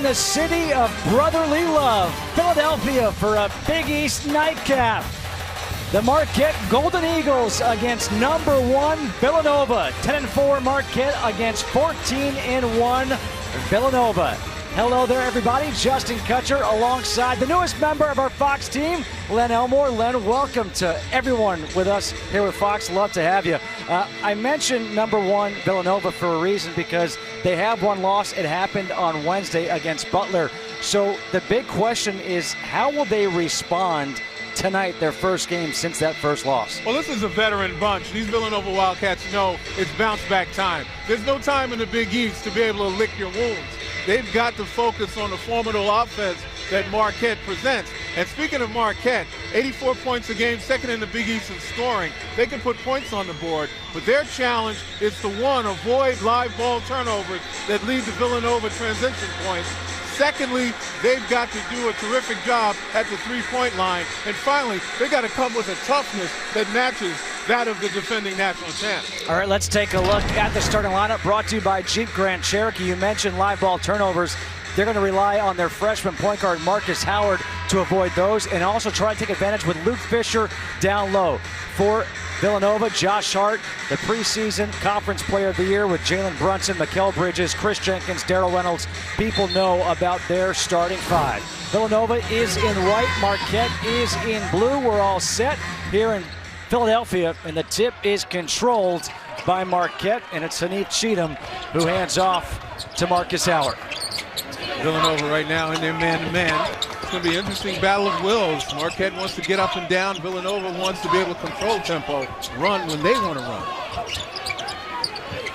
the city of brotherly love, Philadelphia, for a Big East nightcap. The Marquette Golden Eagles against #1 Villanova. 10-4 Marquette against 14-1 Villanova. Hello there, everybody. Justin Kutcher alongside the newest member of our Fox team, Len Elmore. Len, welcome to everyone with us here with Fox. Love to have you. I mentioned #1 Villanova for a reason, because they have one loss. It happened on Wednesday against Butler. So the big question is, how will they respond tonight, their first game since that first loss? Well, this is a veteran bunch. These Villanova Wildcats know it's bounce back time. There's no time in the Big East to be able to lick your wounds. They've got to focus on the formidable offense that Marquette presents. And speaking of Marquette, 84 points a game, second in the Big East in scoring. They can put points on the board, but their challenge is to, one, avoid live ball turnovers that lead to Villanova transition points. Secondly, they've got to do a terrific job at the three-point line. And finally, they got to come with a toughness that matches that of the defending national champ. All right, let's take a look at the starting lineup, brought to you by Jeep Grand Cherokee. You mentioned live ball turnovers. They're going to rely on their freshman point guard, Marcus Howard, to avoid those, and also try to take advantage with Luke Fisher down low. For Villanova, Josh Hart, the preseason conference player of the year with Jalen Brunson, Mikal Bridges, Chris Jenkins, Darrell Reynolds. People know about their starting five. Villanova is in white, Marquette is in blue. We're all set here in Philadelphia, and the tip is controlled by Marquette, and it's Hanif Cheatham who hands off to Marcus Howard. Villanova right now in their man-to-man. It's going to be an interesting battle of wills. Marquette wants to get up and down. Villanova wants to be able to control tempo, run when they want to run.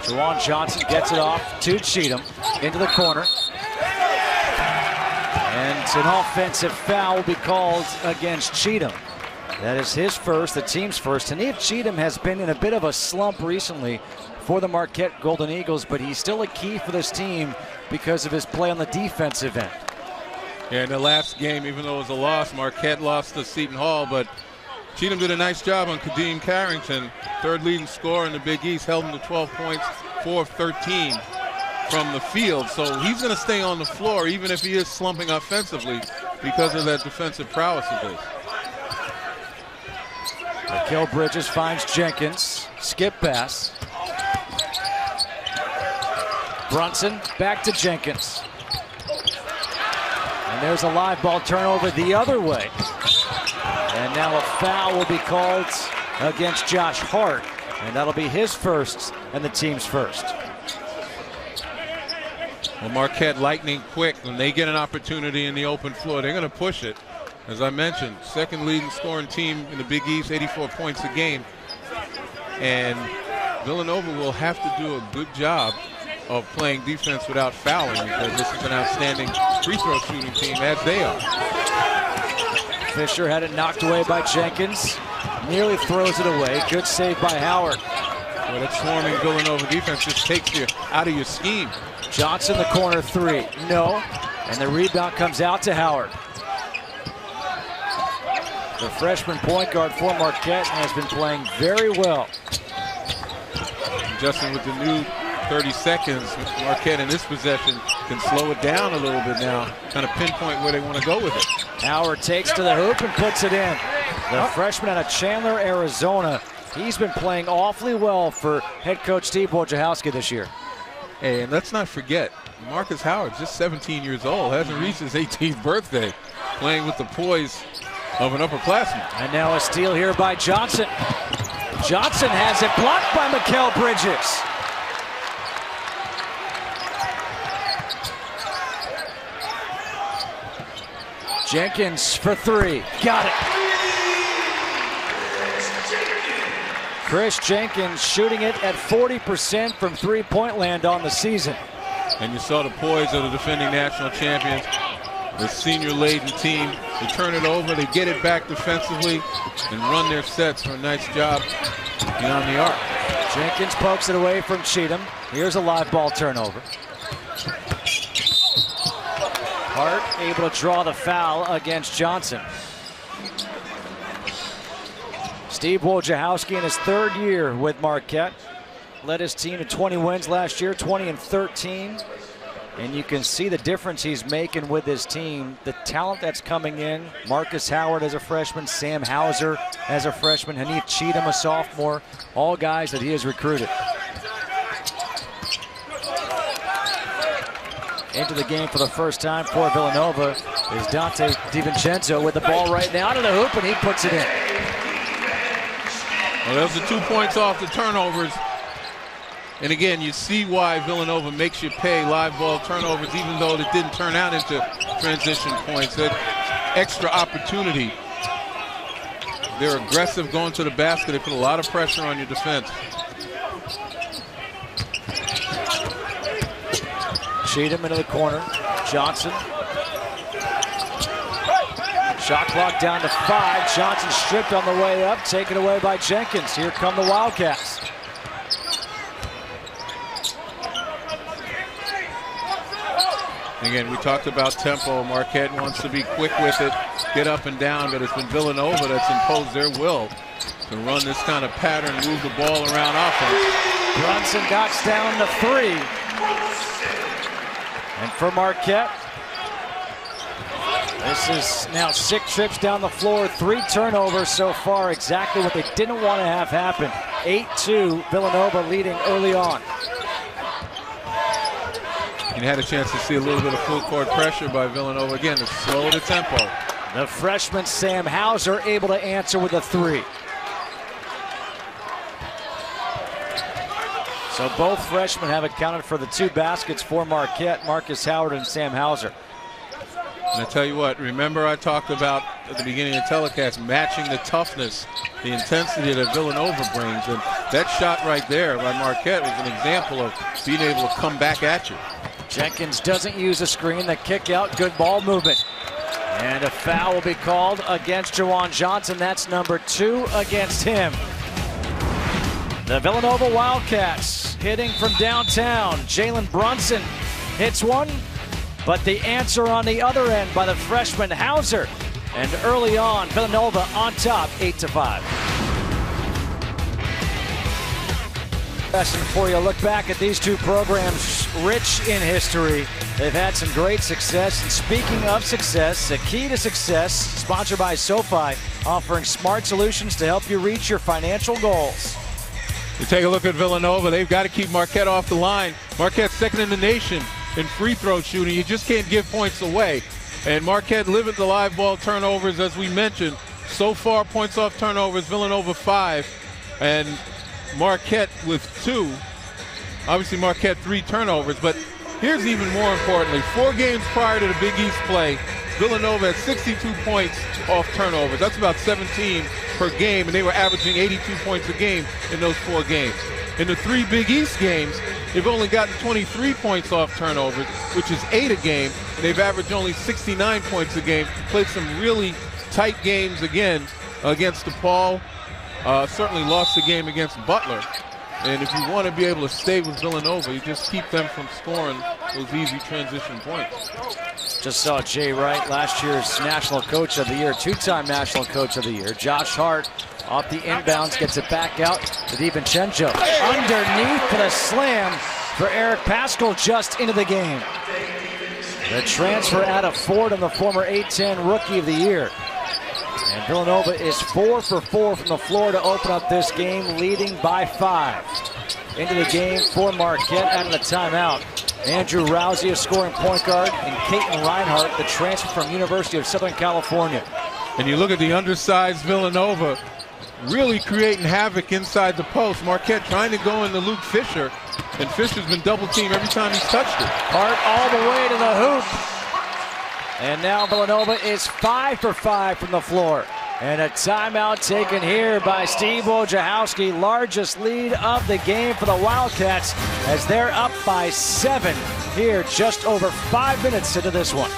Juwan Johnson gets it off to Cheatham into the corner. And an offensive foul will be called against Cheatham. That is his first, the team's first. Hanif Cheatham has been in a bit of a slump recently for the Marquette Golden Eagles, but he's still a key for this team because of his play on the defensive end. Yeah, in the last game, even though it was a loss, Marquette lost to Seton Hall, but Cheatham did a nice job on Kadeem Carrington, third leading scorer in the Big East, held him to 12 points, 4 of 13 from the field. So he's going to stay on the floor even if he is slumping offensively because of that defensive prowess of his. Mikal Bridges finds Jenkins, skip pass. Brunson back to Jenkins. And there's a live ball turnover the other way. And now a foul will be called against Josh Hart. And that'll be his first and the team's first. Well, Marquette lightning quick. When they get an opportunity in the open floor, they're going to push it. As I mentioned, second leading scoring team in the Big East, 84 points a game. And Villanova will have to do a good job of playing defense without fouling, because this is an outstanding free throw shooting team, as they are. Fisher had it knocked away by Jenkins. Nearly throws it away. Good save by Howard. Well, that swarming Villanova defense just takes you out of your scheme. Johnson, the corner three. No. And the rebound comes out to Howard. The freshman point guard for Marquette has been playing very well. Justin, with the new 30 seconds, Marquette in this possession can slow it down a little bit now, kind of pinpoint where they want to go with it. Howard takes to the hoop and puts it in. The freshman out of Chandler, Arizona. He's been playing awfully well for head coach Steve Wojciechowski this year. Hey, and let's not forget, Marcus Howard, just 17 years old, hasn't reached his 18th birthday, playing with the poise of an upperclassman. And now a steal here by Johnson. Johnson has it blocked by Mikal Bridges. Jenkins for three. Got it. Chris Jenkins shooting it at 40% from three-point land on the season. And you saw the poise of the defending national champions, the senior-laden team. They turn it over, they get it back defensively, and run their sets for a nice job beyond the arc. Jenkins pokes it away from Cheatham. Here's a live ball turnover. Hart able to draw the foul against Johnson. Steve Wojciechowski in his third year with Marquette led his team to 20 wins last year, 20-13 And you can see the difference he's making with his team. The talent that's coming in. Marcus Howard as a freshman, Sam Hauser as a freshman, Hanif Cheatham a sophomore. All guys that he has recruited. Into the game for the first time for Villanova is Dante DiVincenzo with the ball right now to the hoop, and he puts it in. Well, those are 2 points off the turnovers. And again, you see why Villanova makes you pay live ball turnovers, even though it didn't turn out into transition points. That extra opportunity. They're aggressive going to the basket. They put a lot of pressure on your defense. Cheatham into the corner. Johnson. Shot clock down to 5. Johnson stripped on the way up, taken away by Jenkins. Here come the Wildcats. Again, we talked about tempo. Marquette wants to be quick with it, get up and down, but it's been Villanova that's imposed their will to run this kind of pattern, move the ball around offense. Brunson knocks down the 3. And for Marquette, this is now 6 trips down the floor, 3 turnovers so far, exactly what they didn't want to have happen. 8-2, Villanova leading early on. And had a chance to see a little bit of full court pressure by Villanova again to slow the tempo. The freshman Sam Hauser able to answer with a 3. So both freshmen have accounted for the 2 baskets for Marquette, Marcus Howard and Sam Hauser. And I tell you what, remember I talked about at the beginning of the telecast matching the toughness, the intensity that Villanova brings. And that shot right there by Marquette was an example of being able to come back at you. Jenkins doesn't use a screen. The kick out, good ball movement. And a foul will be called against Jawan Johnson. That's number 2 against him. The Villanova Wildcats hitting from downtown. Jalen Brunson hits one, but the answer on the other end by the freshman Hauser. And early on, Villanova on top, 8-5. Lesson for you. Look back at these 2 programs, rich in history. They've had some great success. And speaking of success, the key to success, sponsored by SoFi, offering smart solutions to help you reach your financial goals. You take a look at Villanova. They've got to keep Marquette off the line. Marquette's second in the nation in free throw shooting. You just can't give points away. And Marquette living the live ball turnovers, as we mentioned. So far, points off turnovers, Villanova 5. And Marquette with 2. Obviously Marquette 3 turnovers, but here's even more importantly, 4 games prior to the Big East play, Villanova had 62 points off turnovers. That's about 17 per game, and they were averaging 82 points a game in those 4 games. In the 3 Big East games, they've only gotten 23 points off turnovers, which is 8 a game, and they've averaged only 69 points a game. Played some really tight games again against DePaul. Certainly lost the game against Butler. And if you want to be able to stay with Villanova, you just keep them from scoring those easy transition points. Just saw Jay Wright, last year's National Coach of the Year, 2-time National Coach of the Year. Josh Hart off the inbounds, gets it back out to DiVincenzo. Underneath for the slam for Eric Paschal, just into the game. The transfer out of Ford and the former A-10 Rookie of the Year. And Villanova is 4 for 4 from the floor to open up this game, leading by 5. Into the game for Marquette out of the timeout. Andrew Rousey, a scoring point guard, and Caton Reinhardt, the transfer from University of Southern California. And you look at the undersized Villanova, really creating havoc inside the post. Marquette trying to go into Luke Fisher, and Fisher's been double teamed every time he's touched it. Hart all the way to the hoop. And now Villanova is 5 for 5 from the floor. And a timeout taken here by Steve Wojciechowski. Largest lead of the game for the Wildcats as they're up by 7 here just over 5 minutes into this one.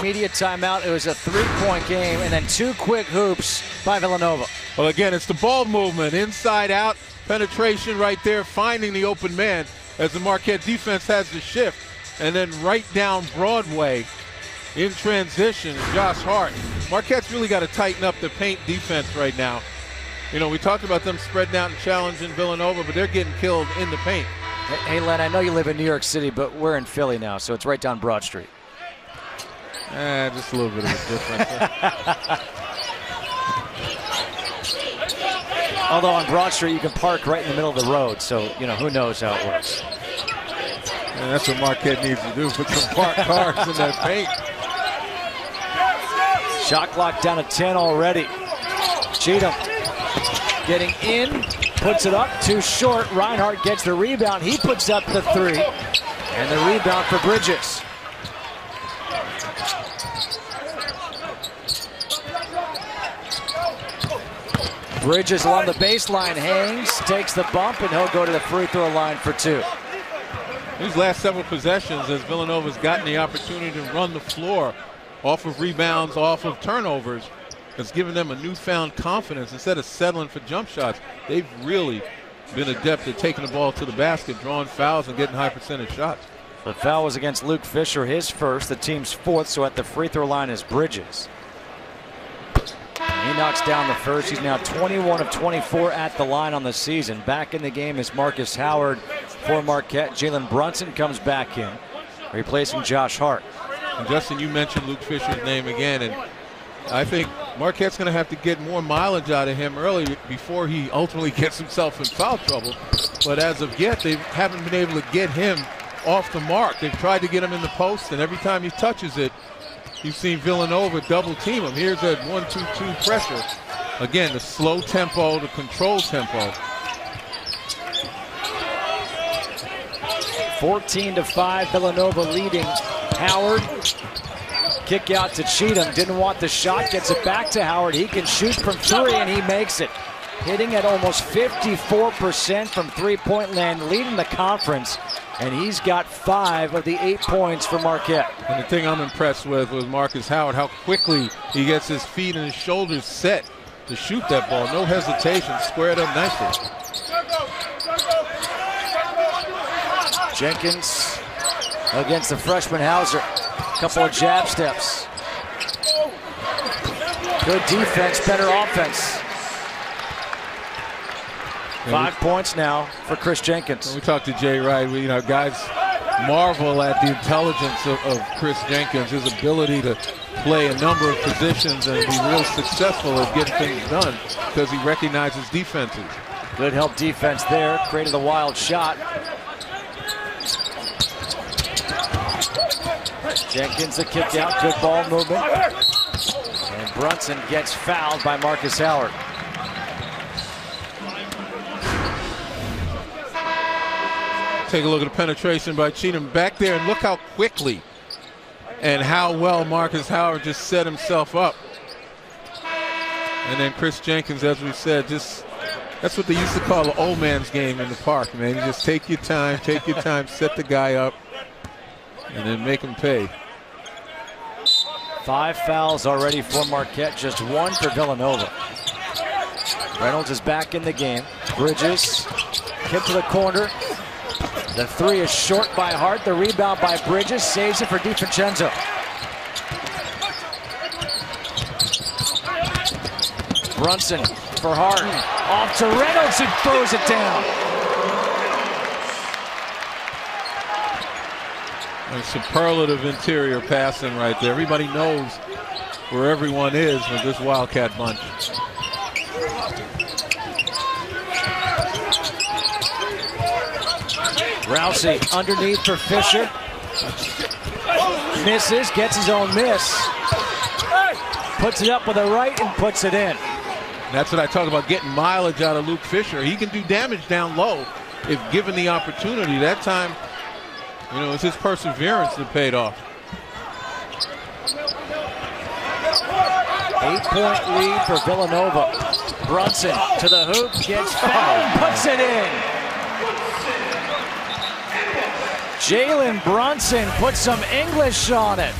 Media timeout. It was a 3-point game and then 2 quick hoops by Villanova. Well, again, it's the ball movement, inside out, penetration right there, finding the open man as the Marquette defense has the shift. And then right down Broadway in transition, Josh Hart. Marquette's really got to tighten up the paint defense right now. You know, we talked about them spreading out and challenging Villanova, but they're getting killed in the paint. Hey, Len, I know you live in New York City, but we're in Philly now, so it's right down Broad Street. Just a little bit of a difference. Although on Broad Street, you can park right in the middle of the road, so, you know, who knows how it works. And that's what Marquette needs to do, put some parked cars in that paint. Shot clock down to 10 already. Cheatham getting in, puts it up, too short. Reinhardt gets the rebound. He puts up the three, and the rebound for Bridges. Bridges along the baseline hangs, takes the bump, and he'll go to the free throw line for two. These last several possessions, as Villanova's gotten the opportunity to run the floor off of rebounds, off of turnovers, has given them a newfound confidence. Instead of settling for jump shots, they've really been adept at taking the ball to the basket, drawing fouls, and getting high percentage shots. The foul was against Luke Fisher, his first, the team's fourth, so at the free throw line is Bridges. He knocks down the first. He's now 21 of 24 at the line on the season. Back in the game is Marcus Howard for Marquette. Jalen Brunson comes back in, replacing Josh Hart. And Justin, you mentioned Luke Fisher's name again, and I think Marquette's going to have to get more mileage out of him early before he ultimately gets himself in foul trouble. But as of yet, they haven't been able to get him off the mark. They've tried to get him in the post, and every time he touches it, you've seen Villanova double team him. Here's that 1-2-2 pressure. Again, the slow tempo, the controlled tempo. 14-5, Villanova leading. Howard, kick out to Cheatham, didn't want the shot, gets it back to Howard. He can shoot from three, and he makes it. Hitting at almost 54% from three-point land, leading the conference. And he's got 5 of the 8 points for Marquette. And the thing I'm impressed with Marcus Howard, how quickly he gets his feet and his shoulders set to shoot that ball. No hesitation, squared up nicely. Jenkins against the freshman Hauser. Couple of jab steps. Good defense, better offense. 5 points now for Chris Jenkins. When we talked to Jay Wright, you know, guys marvel at the intelligence of Chris Jenkins, his ability to play a number of positions and be real successful at getting things done because he recognizes defenses. Good help defense there, created a wild shot. Jenkins a kick out, good ball movement. And Brunson gets fouled by Marcus Howard. Take a look at the penetration by Cheatham back there, and look how quickly and how well Marcus Howard just set himself up. And then Chris Jenkins, as we said, just that's what they used to call the old man's game in the park, man. You just take your time, set the guy up, and then make him pay. 5 fouls already for Marquette, just 1 for Villanova. Reynolds is back in the game. Bridges, kick to the corner. The three is short by Hart. The rebound by Bridges. Saves it for DiFrancesco. Brunson for Hart. Off to Reynolds, who throws it down. A superlative interior passing right there. Everybody knows where everyone is with this Wildcat bunch. Rousey underneath for Fisher. Misses, gets his own miss. Puts it up with a right and puts it in. That's what I talk about, getting mileage out of Luke Fisher. He can do damage down low if given the opportunity. That time, you know, it's his perseverance that paid off. 8-point lead for Villanova. Brunson to the hoop, gets fouled, puts it in. Jalen Brunson puts some English on it.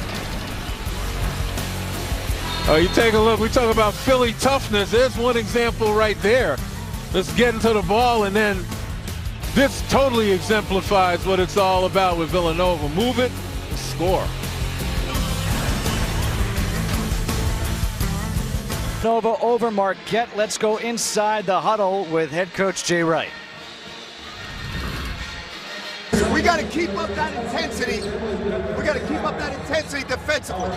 Oh, you take a look, we talk about Philly toughness. There's one example right there. Let's get into the ball, and then this totally exemplifies what it's all about with Villanova. Move it, score. Villanova over Marquette. Let's go inside the huddle with head coach Jay Wright. We got to keep up that intensity. We got to keep up that intensity defensively.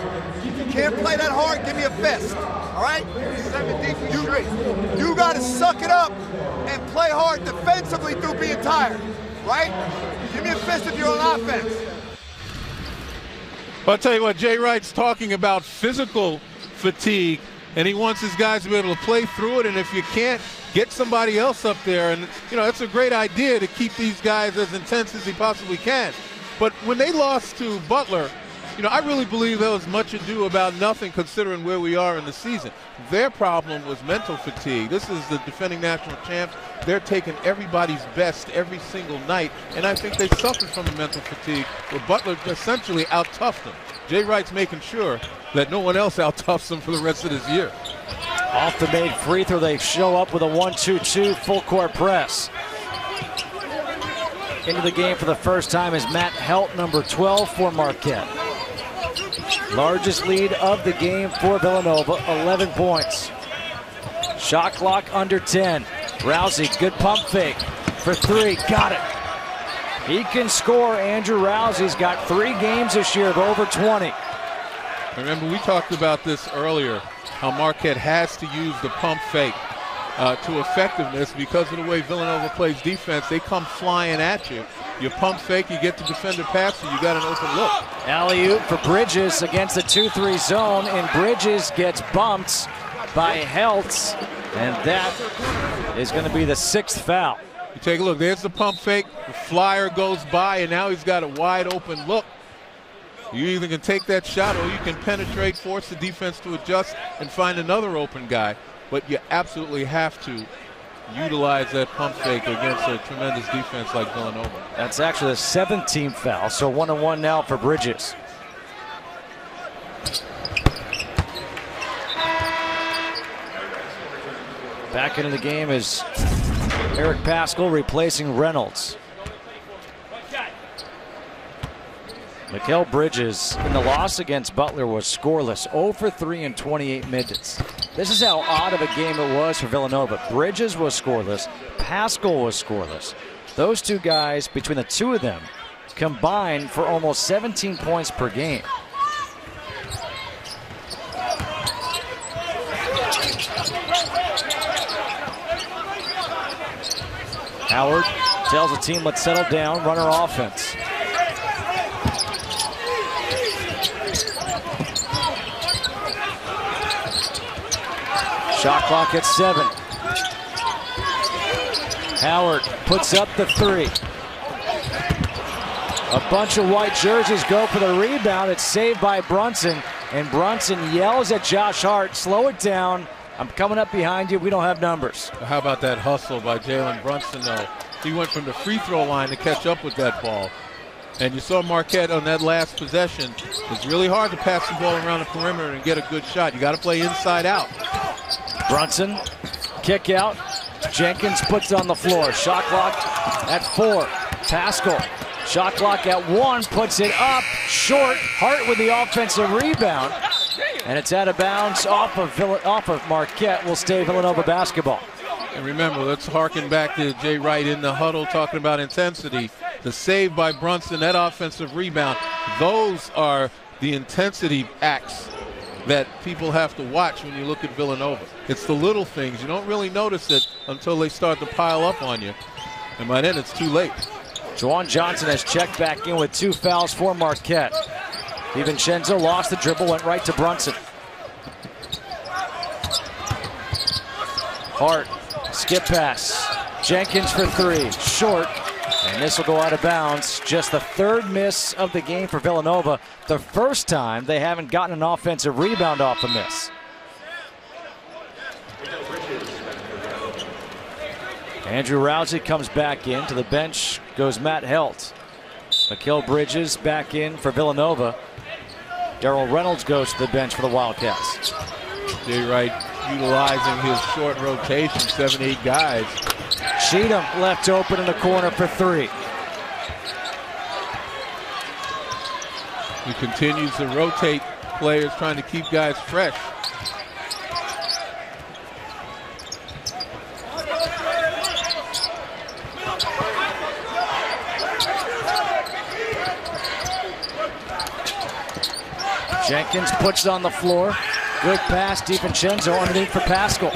If you can't play that hard, give me a fist. All right? 7 deep straight. You got to suck it up and play hard defensively through being tired. Right? Give me a fist if you're on offense. I'll tell you what, Jay Wright's talking about physical fatigue, and he wants his guys to be able to play through it, and if you can't, get somebody else up there. And, you know, it's a great idea to keep these guys as intense as he possibly can. But when they lost to Butler, you know, I really believe there was much ado about nothing considering where we are in the season. Their problem was mental fatigue. This is the defending national champs. They're taking everybody's best every single night, and I think they suffered from the mental fatigue where Butler essentially out-toughed them. Jay Wright's making sure that no one else out-toughs them for the rest of this year. Off the made free throw, they show up with a 1-2-2 full court press. Into the game for the first time is Matt Helt, number 12 for Marquette. Largest lead of the game for Villanova, 11 points. Shot clock under 10. Rousey, good pump fake for 3, got it. He can score. Andrew Rousey's got 3 games this year of over 20. Remember, we talked about this earlier, how Marquette has to use the pump fake to effectiveness because of the way Villanova plays defense. They come flying at you. You pump fake, you get the defender past you, you got an open look. Alley-oop for Bridges against the 2-3 zone, and Bridges gets bumped by Helt, and that is going to be the 6th foul. You take a look, there's the pump fake, the flyer goes by, and now he's got a wide open look. You either can take that shot or you can penetrate, force the defense to adjust, and find another open guy. But you absolutely have to utilize that pump fake against a tremendous defense like Villanova. That's actually the 7th team foul, so 1-1 now for Bridges. Back into the game is Eric Paschal replacing Reynolds. Mikal Bridges in the loss against Butler was scoreless, 0 for 3 in 28 minutes. This is how odd of a game it was for Villanova. Bridges was scoreless, Paschal was scoreless. Those two guys, between the two of them, combined for almost 17 points per game. Howard tells the team, let's settle down, run our offense. Shot clock at 7. Howard puts up the 3. A bunch of white jerseys go for the rebound. It's saved by Brunson, and Brunson yells at Josh Hart, slow it down. I'm coming up behind you. We don't have numbers. How about that hustle by Jalen Brunson, though? He went from the free throw line to catch up with that ball. And you saw Marquette on that last possession. It's really hard to pass the ball around the perimeter and get a good shot. You got to play inside out. Brunson, kick out. Jenkins puts it on the floor. Shot clock at 4. Paschal, shot clock at 1, puts it up short. Hart with the offensive rebound. And it's out of bounds off of Marquette. Will stay Villanova basketball. And remember, let's harken back to Jay Wright in the huddle talking about intensity. The save by Brunson, that offensive rebound, those are the intensity acts that people have to watch when you look at Villanova. It's the little things. You don't really notice it until they start to pile up on you. And by then, it's too late. Juwan Johnson has checked back in with 2 fouls for Marquette. DiVincenzo lost the dribble, went right to Brunson. Hart, skip pass. Jenkins for 3, short. And this will go out of bounds. Just the 3rd miss of the game for Villanova. The first time they haven't gotten an offensive rebound off a miss. Andrew Rousey comes back in. To the bench goes Matt Helt. Mikal Bridges back in for Villanova. Darrell Reynolds goes to the bench for the Wildcats. Jay Wright utilizing his short rotation, 7-8 guys. Cheatham left open in the corner for 3. He continues to rotate players, trying to keep guys fresh. Jenkins puts it on the floor. Good pass, DiVincenzo underneath for Pascal.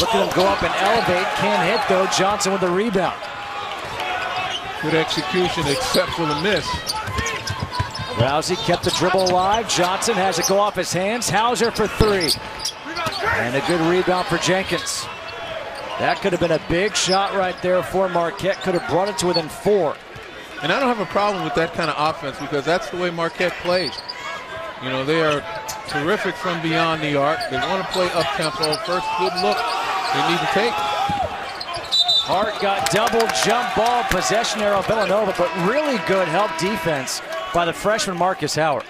Look at him go up and elevate. Can't hit though. Johnson with the rebound. Good execution except for the miss. Rousey kept the dribble alive. Johnson has it go off his hands. Hauser for three. And a good rebound for Jenkins. That could have been a big shot right there for Marquette. Could have brought it to within 4. And I don't have a problem with that kind of offense because that's the way Marquette plays. You know, they are terrific from beyond the arc. They want to play up-tempo. First good look they need to take. Hart got double jump ball possession arrow Villanova, but really good help defense by the freshman Marcus Howard.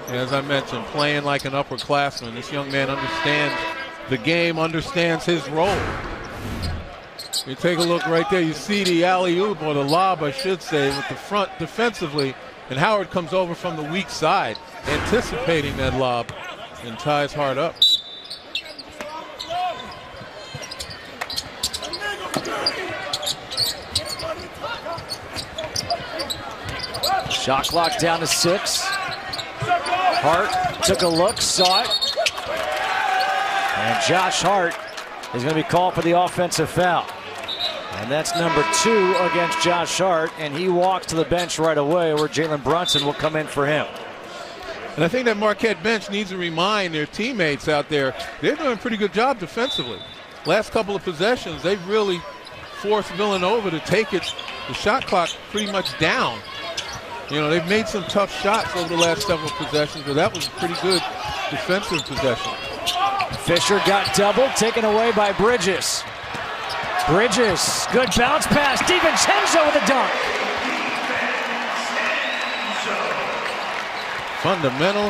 As I mentioned, playing like an upperclassman. This young man understands the game, understands his role. You take a look right there, you see the alley-oop, or the lob I should say, with the front defensively, and Howard comes over from the weak side, anticipating that lob, and ties Hart up. Shot clock down to 6. Hart took a look, saw it. And Josh Hart is going to be called for the offensive foul. And that's number 2 against Josh Hart, and he walks to the bench right away where Jalen Brunson will come in for him. And I think that Marquette bench needs to remind their teammates out there, they're doing a pretty good job defensively. Last couple of possessions, they've really forced Villanova to take the shot clock pretty much down. You know, they've made some tough shots over the last several possessions, but that was a pretty good defensive possession. Fisher got doubled, taken away by Bridges. Bridges, good bounce pass. DiVincenzo with a dunk.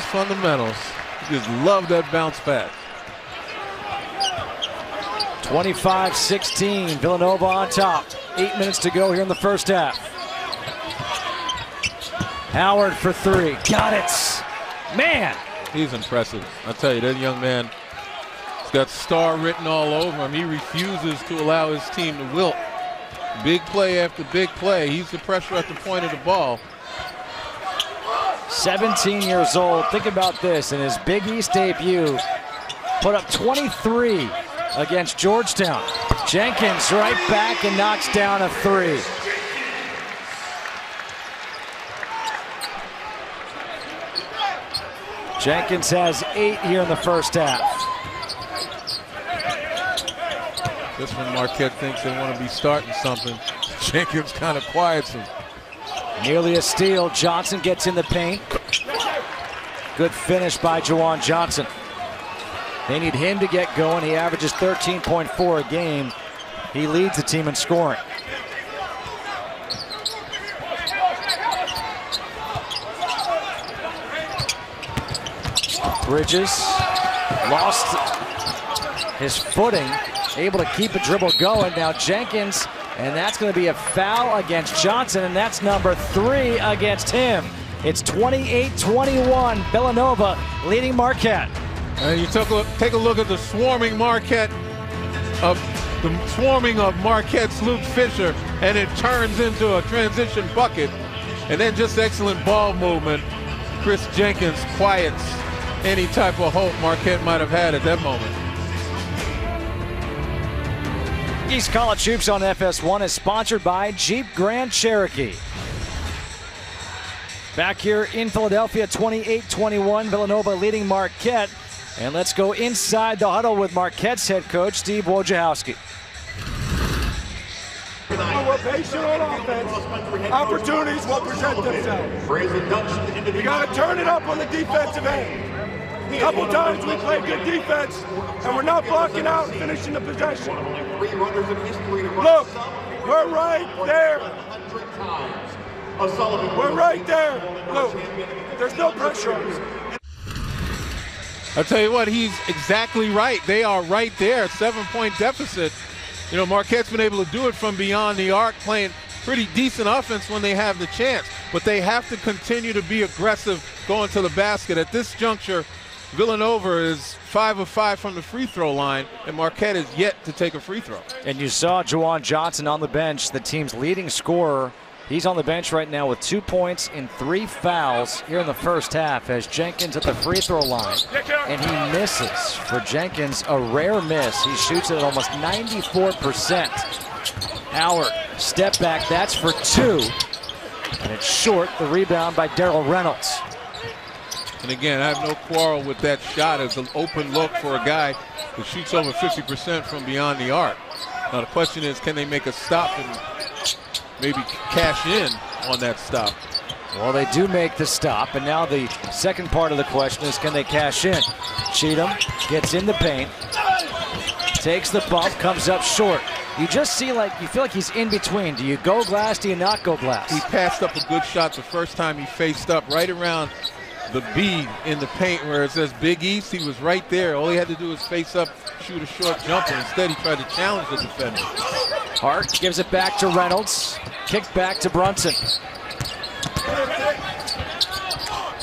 Fundamentals. You just love that bounce pass. 25-16, Villanova on top. 8 minutes to go here in the first half. Howard for 3, got it. Man. He's impressive. I tell you, that young man, he's got star written all over him. He refuses to allow his team to wilt. Big play after big play. He's the pressure at the point of the ball. 17 years old. Think about this. In his Big East debut, put up 23 against Georgetown. Jenkins right back and knocks down a 3. Jenkins has 8 here in the first half. Just when Marquette thinks they want to be starting something, Jenkins kind of quiets him. Nearly a steal. Johnson gets in the paint. Good finish by Juwan Johnson. They need him to get going. He averages 13.4 a game. He leads the team in scoring. Bridges lost his footing, able to keep a dribble going. Now Jenkins, and that's going to be a foul against Johnson, and that's number 3 against him. It's 28-21, Villanova leading Marquette. And you take a look at the swarming of Marquette's Luke Fisher, and it turns into a transition bucket. And then just excellent ball movement. Chris Jenkins quiets any type of hope Marquette might have had at that moment. East College Hoops on FS1 is sponsored by Jeep Grand Cherokee. Back here in Philadelphia, 28-21, Villanova leading Marquette. And let's go inside the huddle with Marquette's head coach, Steve Wojciechowski. We're patient on offense. Opportunities will present themselves. We got to turn it up on the defensive end. A couple times we played good defense, and we're not blocking out and finishing the possession. Look, we're right there. We're right there. Look, there's no pressure on us. I'll tell you what, he's exactly right. They are right there, 7-point deficit. You know, Marquette's been able to do it from beyond the arc, playing pretty decent offense when they have the chance. But they have to continue to be aggressive going to the basket. At this juncture, Villanova is 5 of 5 from the free throw line, and Marquette is yet to take a free throw. And you saw Juwan Johnson on the bench, the team's leading scorer, He's on the bench right now with 2 points and 3 fouls here in the first half as Jenkins at the free throw line. And he misses. For Jenkins, a rare miss. He shoots it at almost 94%. Howard, step back, that's for 2. And it's short, the rebound by Darrell Reynolds. And again, I have no quarrel with that shot as an open look for a guy who shoots over 50% from beyond the arc. Now the question is, can they make a stop and maybe cash in on that stop? Well, they do make the stop, and now the second part of the question is, can they cash in? Cheatham gets in the paint, takes the bump, comes up short. You just see you feel like he's in between. Do you go glass, do you not go glass? He passed up a good shot the first time he faced up right around the B in the paint where it says Big East. He was right there. All he had to do was face up, shoot a short jumper. Instead, he tried to challenge the defender. Hart gives it back to Reynolds. Kick back to Brunson.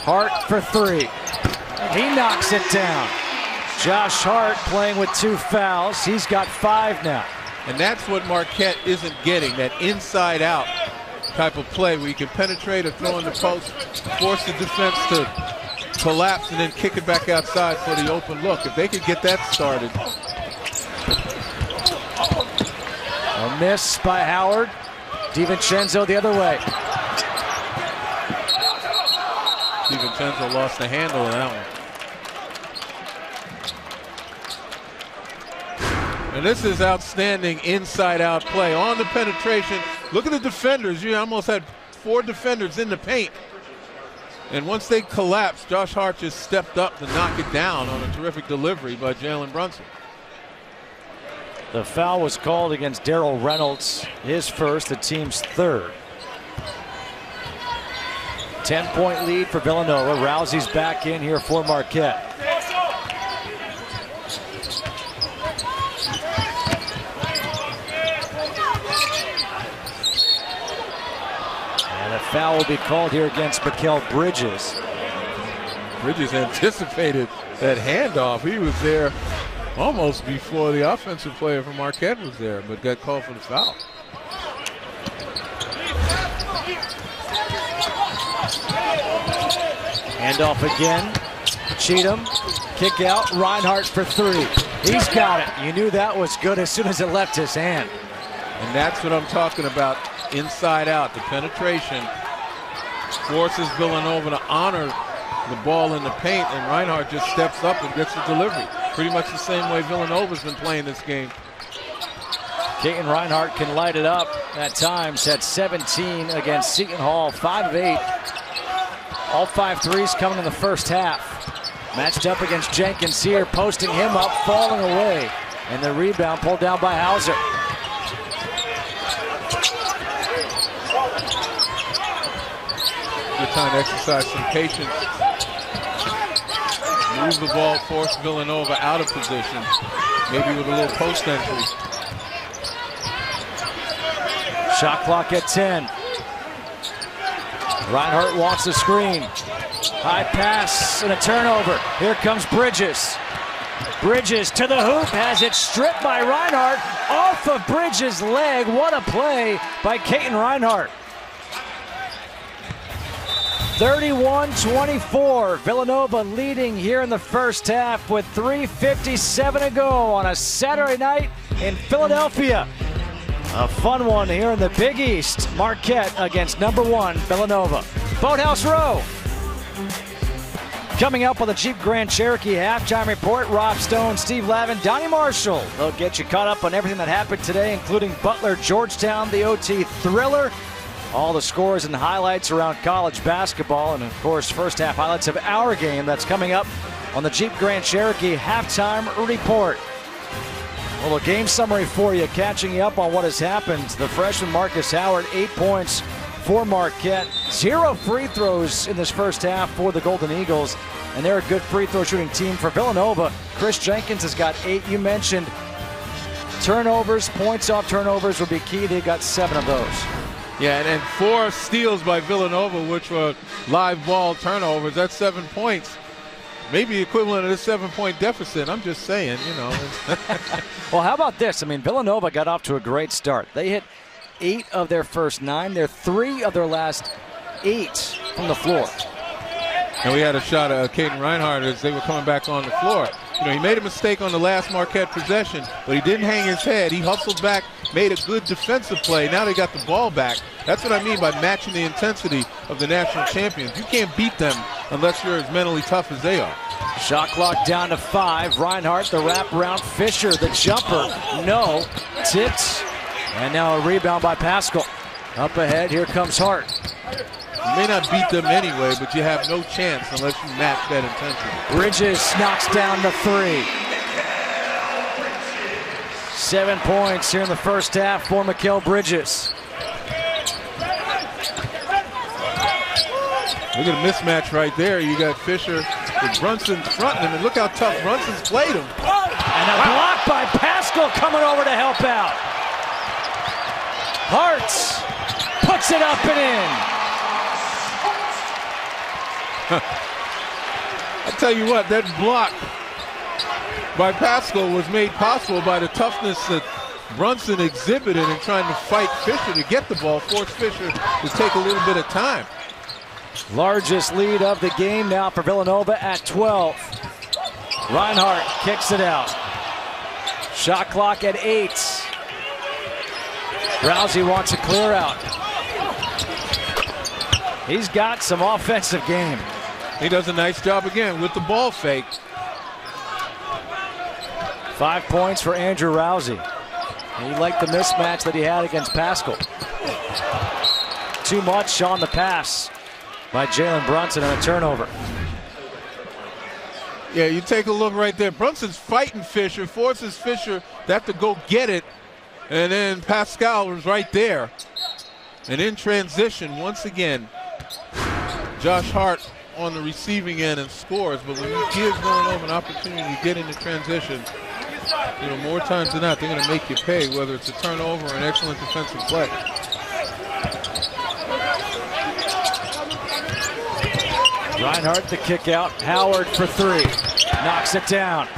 Hart for 3. He knocks it down. Josh Hart playing with 2 fouls. He's got 5 now. And that's what Marquette isn't getting, that inside-out type of play where you can penetrate or throw in the post, force the defense to collapse, and then kick it back outside for the open look. If they could get that started. A miss by Howard. DiVincenzo the other way. DiVincenzo lost the handle of that one. And this is outstanding inside-out play on the penetration. Look at the defenders. You almost had 4 defenders in the paint. And once they collapsed, Josh Hart just stepped up to knock it down on a terrific delivery by Jalen Brunson. The foul was called against Darrell Reynolds, his first, the team's 3rd. 10-point lead for Villanova. Rousey's back in here for Marquette. And a foul will be called here against Mikal Bridges. Bridges anticipated that handoff. He was there almost before the offensive player from Marquette was there, but got called for the foul. Handoff again. Cheatham, kick out, Reinhardt for 3. He's got it. You knew that was good as soon as it left his hand. And that's what I'm talking about, inside out. The penetration forces Villanova to honor the ball in the paint, and Reinhardt just steps up and gets the delivery. Pretty much the same way Villanova's been playing this game. Caton Reinhardt can light it up at times. Had 17 against Seton Hall, 5 of 8. All 5 threes coming in the first half. Matched up against Jenkins here, posting him up, falling away. And the rebound pulled down by Hauser. Good time to exercise some patience. Move the ball, force Villanova out of position. Maybe with a little post entry. Shot clock at 10. Reinhardt wants the screen. High pass and a turnover. Here comes Bridges. Bridges to the hoop, has it stripped by Reinhardt off of Bridges' leg. What a play by Caton Reinhardt. 31-24. Villanova leading here in the first half with 3:57 to go on a Saturday night in Philadelphia. A fun one here in the Big East. Marquette against #1 Villanova. Boathouse Row. Coming up on the Jeep Grand Cherokee Halftime Report, Rob Stone, Steve Lavin, Donnie Marshall. They'll get you caught up on everything that happened today, including Butler, Georgetown, the OT thriller, all the scores and highlights around college basketball, and of course, first half highlights of our game that's coming up on the Jeep Grand Cherokee Halftime Report. A little game summary for you, catching you up on what has happened. The freshman Marcus Howard, 8 points for Marquette. 0 free throws in this first half for the Golden Eagles, and they're a good free throw shooting team. For Villanova, Chris Jenkins has got 8. You mentioned turnovers, points off turnovers would be key. They got 7 of those. Yeah, and 4 steals by Villanova, which were live ball turnovers. That's 7 points. Maybe equivalent of this 7-point deficit. I'm just saying, you know. Well, how about this? I mean, Villanova got off to a great start. They hit 8 of their first 9. They're 3 of their last 8 from the floor. And we had a shot at Caden Reinhardt as they were coming back on the floor. You know, he made a mistake on the last Marquette possession, but he didn't hang his head. He hustled back, made a good defensive play. Now they got the ball back. That's what I mean by matching the intensity of the national champions. You can't beat them unless you're as mentally tough as they are. Shot clock down to 5. Reinhardt, the wraparound. Fisher, the jumper. No. Tipped. And now a rebound by Pascal. Up ahead, here comes Hart. You may not beat them anyway, but you have no chance unless you match that intensity. Bridges knocks down the 3. 7 points here in the first half for Mikal Bridges. Look at a mismatch right there. You got Fisher with Brunson fronting him, and look how tough Brunson's played him. And a block by Pascal coming over to help out. Hart puts it up and in. I tell you what, that block by Pascal was made possible by the toughness that Brunson exhibited in trying to fight Fisher to get the ball, force Fisher to take a little bit of time. Largest lead of the game now for Villanova at 12. Reinhardt kicks it out. Shot clock at 8. Rousey wants a clear out. He's got some offensive game. He does a nice job again with the ball fake. 5 points for Andrew Rousey. And he liked the mismatch that he had against Pascal. Too much on the pass by Jalen Brunson and a turnover. Yeah, you take a look right there. Brunson's fighting Fisher, forces Fisher to have to go get it. And then Pascal was right there. And in transition, once again, Josh Hart on the receiving end and scores. But when you give Villanova an opportunity to get into transition, you know, more times than not, they're going to make you pay, whether it's a turnover or an excellent defensive play. Reinhardt the kick out. Howard for 3. Knocks it down.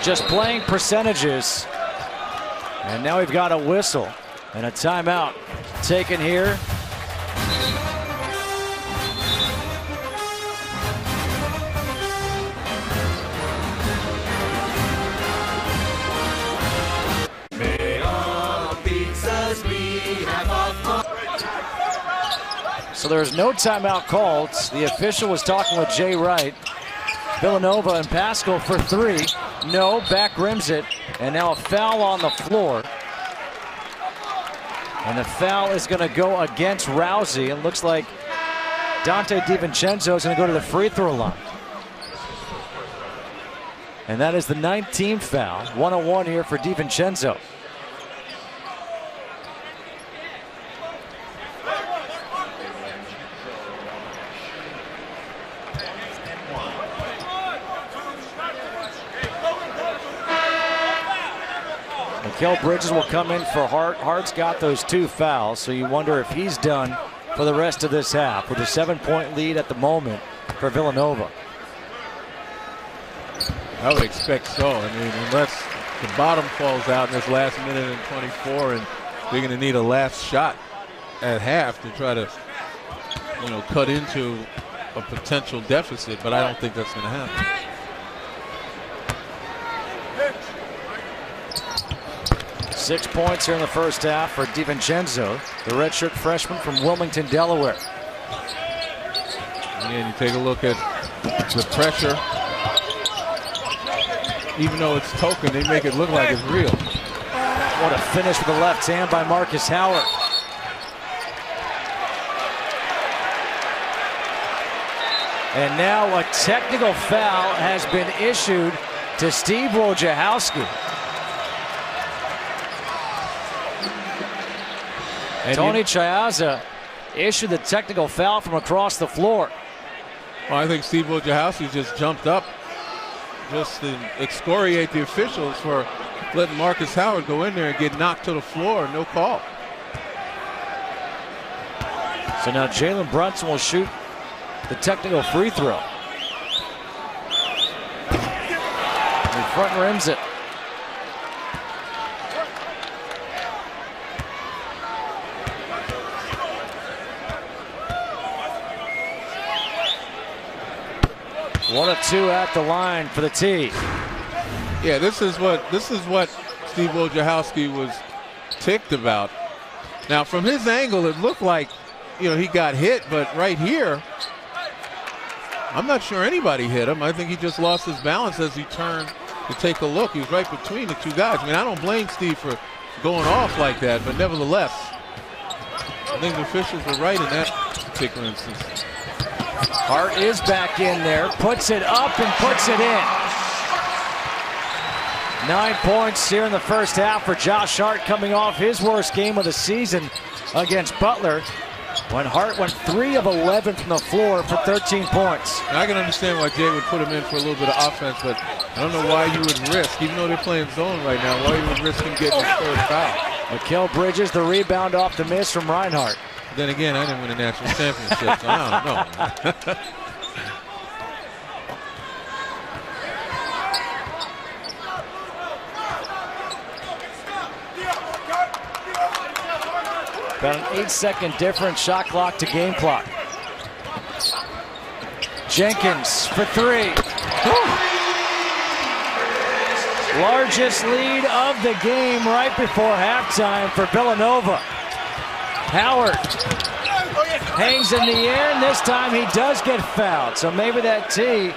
Just playing percentages. And now we've got a whistle and a timeout taken here. So there's no timeout called. The official was talking with Jay Wright. Villanova and Pascal for 3. No, back rims it. And now a foul on the floor. And the foul is going to go against Rousey. It looks like Dante DiVincenzo is going to go to the free throw line. And that is the 19th foul. 1-on-1 here for DiVincenzo. Mikal Bridges will come in for Hart. Hart's got those 2 fouls, so you wonder if he's done for the rest of this half with a 7-point lead at the moment for Villanova. I would expect so. I mean, unless the bottom falls out in this last minute and 24, and they're going to need a last shot at half to try to, you know, cut into a potential deficit, but I don't think that's going to happen. Six points here in the first half for DiVincenzo, the redshirt freshman from Wilmington, Delaware. And you take a look at the pressure. Even though it's token, they make it look like it's real. What a finish with the left hand by Marcus Howard. And now a technical foul has been issued to Steve Wojciechowski. And Tony Chiazza issued the technical foul from across the floor. Well, I think Steve Wojciechowski just jumped up just to excoriate the officials for letting Marcus Howard go in there and get knocked to the floor. No call. So now Jalen Brunson will shoot the technical free throw. He front rims it. 1 of 2 at the line for the tee. Yeah, this is what Steve Wojciechowski was ticked about. Now, from his angle, it looked like, he got hit, but right here, I'm not sure anybody hit him. I think he just lost his balance as he turned to take a look. He was right between the two guys. I mean, I don't blame Steve for going off like that, but nevertheless, I think the officials were right in that particular instance. Hart is back in there, puts it up and puts it in. 9 points here in the first half for Josh Hart, coming off his worst game of the season against Butler, when Hart went 3 of 11 from the floor for 13 points. Now, I can understand why Jay would put him in for a little bit of offense, but I don't know why you would risk, even though they're playing zone right now, why you would risk him getting his third foul. Mikal Bridges, the rebound off the miss from Reinhardt. Then again, I didn't win a national championship, so I don't know. About an 8-second difference, shot clock to game clock. Jenkins for 3. Largest lead of the game right before halftime for Villanova. Howard hangs in the air, and this time he does get fouled. So maybe that tee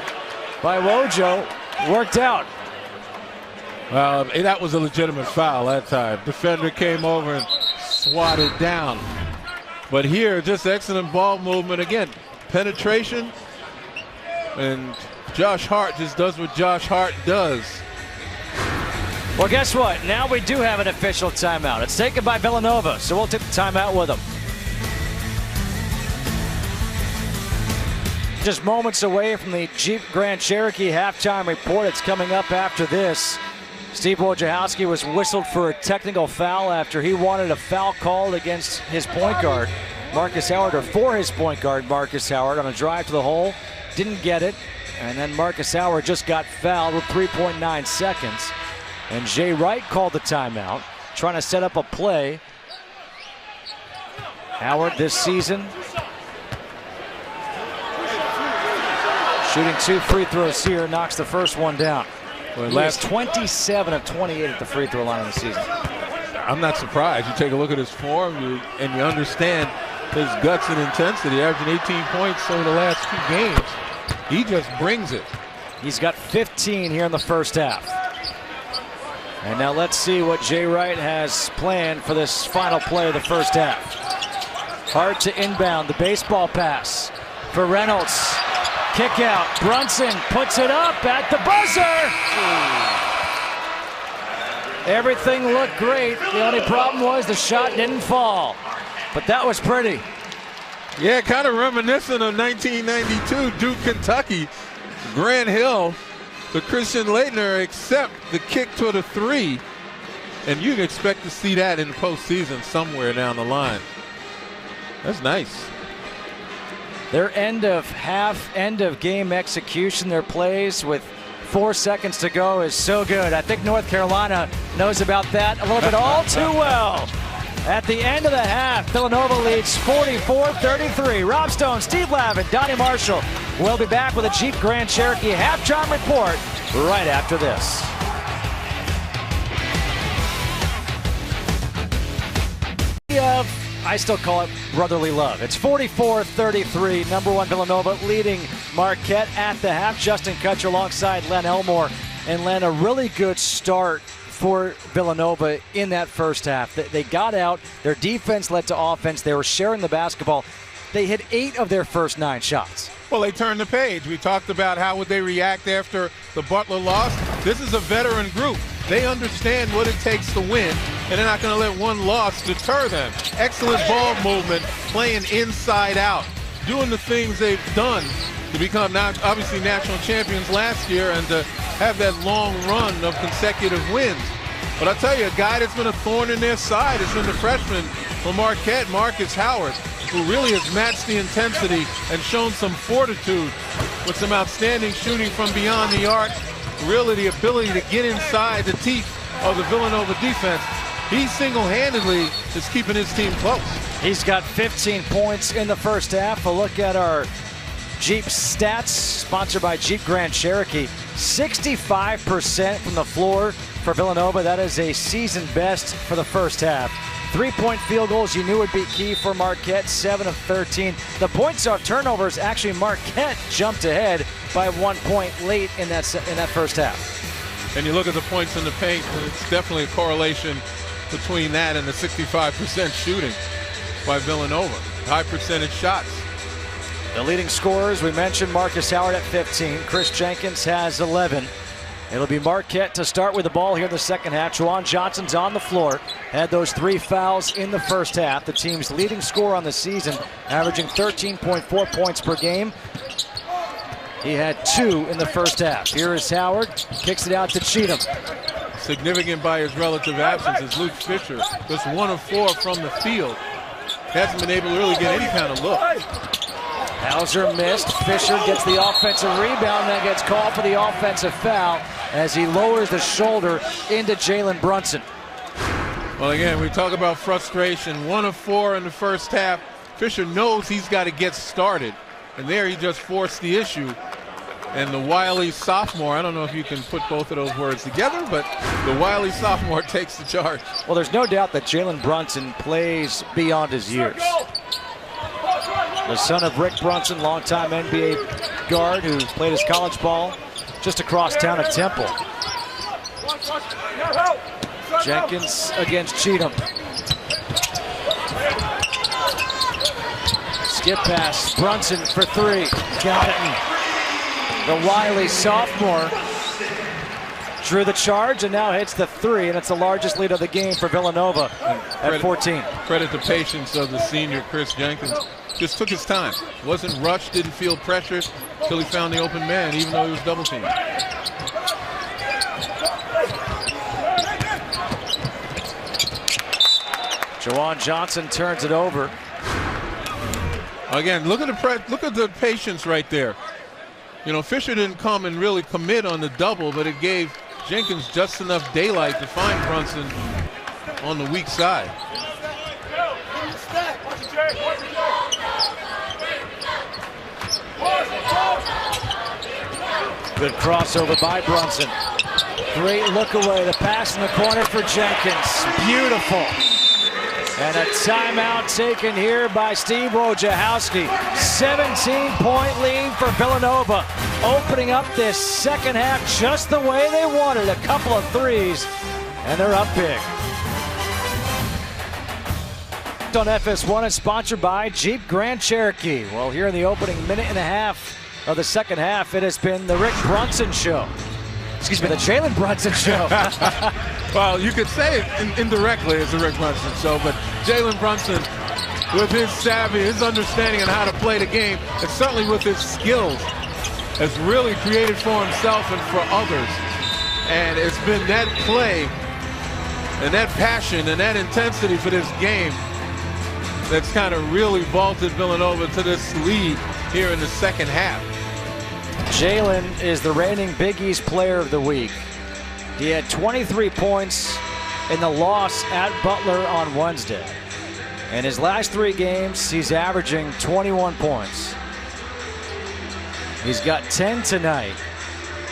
by Wojo worked out. Well, that was a legitimate foul that time. Defender came over and swatted down. But here, just excellent ball movement. Again, penetration. And Josh Hart just does what Josh Hart does. Well, guess what? Now we do have an official timeout. It's taken by Villanova, so we'll take the timeout with them. Just moments away from the Jeep Grand Cherokee halftime report. It's coming up after this. Steve Wojciechowski was whistled for a technical foul after he wanted a foul called against his point guard, Marcus Howard, or for his point guard, Marcus Howard, on a drive to the hole. Didn't get it. And then Marcus Howard just got fouled with 3.9 seconds. And Jay Wright called the timeout, trying to set up a play. Howard this season shooting 2 free throws here, knocks the first one down. Well, last 27 of 28 at the free throw line of the season. I'm not surprised. You take a look at his form and you understand his guts and intensity, averaging 18 points over the last 2 games. He just brings it. He's got 15 here in the first half. And now let's see what Jay Wright has planned for this final play of the first half. Hard to inbound, the baseball pass for Reynolds. Kick out, Brunson puts it up at the buzzer. Everything looked great. The only problem was the shot didn't fall. But that was pretty. Yeah, kind of reminiscent of 1992 Duke, Kentucky. Grant Hill to Christian Laettner, except the kick to the 3. And you can expect to see that in the postseason somewhere down the line. That's nice. Their end of half, end of game execution, their plays with 4 seconds to go is so good. I think North Carolina knows about that a little bit all too well. At the end of the half, Villanova leads 44-33. Rob Stone, Steve Lavin, Donnie Marshall. We'll be back with a Jeep Grand Cherokee halftime report right after this. I still call it brotherly love. It's 44-33. #1 Villanova leading Marquette at the half. Justin Kutcher alongside Len Elmore. And Len, a really good start for Villanova in that first half. They got out. Their defense led to offense. They were sharing the basketball. They hit 8 of their first 9 shots. Well, they turned the page. We talked about how would they react after the Butler loss. This is a veteran group. They understand what it takes to win, and they're not going to let one loss deter them. Excellent ball movement, playing inside out, doing the things they've done to become now obviously national champions last year and to have that long run of consecutive wins. But I'll tell you, a guy that's been a thorn in their side has been the freshman from Marquette, Marcus Howard, who really has matched the intensity and shown some fortitude with some outstanding shooting from beyond the arc. Really the ability to get inside the teeth of the Villanova defense. He single-handedly is keeping his team close. He's got 15 points in the first half. A look at our Jeep stats, sponsored by Jeep Grand Cherokee. 65% from the floor for Villanova. That is a season best for the first half. 3-point field goals you knew would be key for Marquette, 7 of 13. The points off turnovers, actually Marquette jumped ahead by 1 point late in that first half. And you look at the points in the paint, it's definitely a correlation between that and the 65% shooting by Villanova. High percentage shots. The leading scorers, we mentioned Marcus Howard at 15. Chris Jenkins has 11. It'll be Marquette to start with the ball here in the second half. Juwan Johnson's on the floor. Had those 3 fouls in the first half. The team's leading scorer on the season, averaging 13.4 points per game. He had 2 in the first half. Here is Howard, kicks it out to Cheatham. Significant by his relative absence is Luke Fisher. Just 1 of 4 from the field. Hasn't been able to really get any kind of look. Hauser missed. Fisher gets the offensive rebound, then gets called for the offensive foul as he lowers the shoulder into Jalen Brunson. Well, again, we talk about frustration. 1 of 4 in the first half. Fisher knows he's got to get started, and there he just forced the issue. And the wily sophomore, I don't know if you can put both of those words together, but the wily sophomore takes the charge. Well, there's no doubt that Jalen Brunson plays beyond his years. The son of Rick Brunson, longtime NBA guard who played his college ball just across town at Temple. Jenkins against Cheatham. Skip pass, Brunson for 3. Got it. The wily sophomore drew the charge and now hits the 3, and it's the largest lead of the game for Villanova at 14. Credit the patience of the senior Chris Jenkins. Just took his time. Wasn't rushed, didn't feel pressured until he found the open man, even though he was double teamed. Juwan Johnson turns it over. Again, look at the patience right there. You know, Fisher didn't come and really commit on the double, but it gave Jenkins just enough daylight to find Brunson on the weak side. Good crossover by Brunson. Great look away. The pass in the corner for Jenkins. Beautiful. And a timeout taken here by Steve Wojciechowski. 17-point lead for Villanova. Opening up this second half just the way they wanted. A couple of threes, and they're up big. On FS1 is sponsored by Jeep Grand Cherokee. Well, here in the opening minute and a half of the second half, it has been the Rick Brunson show. Excuse me, the Jalen Brunson show. Well, you could say it indirectly as the Rick Brunson show, but Jalen Brunson, with his savvy, his understanding on how to play the game, and certainly with his skills, has really created for himself and for others. And it's been that play and that passion and that intensity for this game that's kind of really vaulted Villanova to this lead here in the second half. Jalen is the reigning Big East Player of the Week. He had 23 points in the loss at Butler on Wednesday. In his last 3 games, he's averaging 21 points. He's got 10 tonight.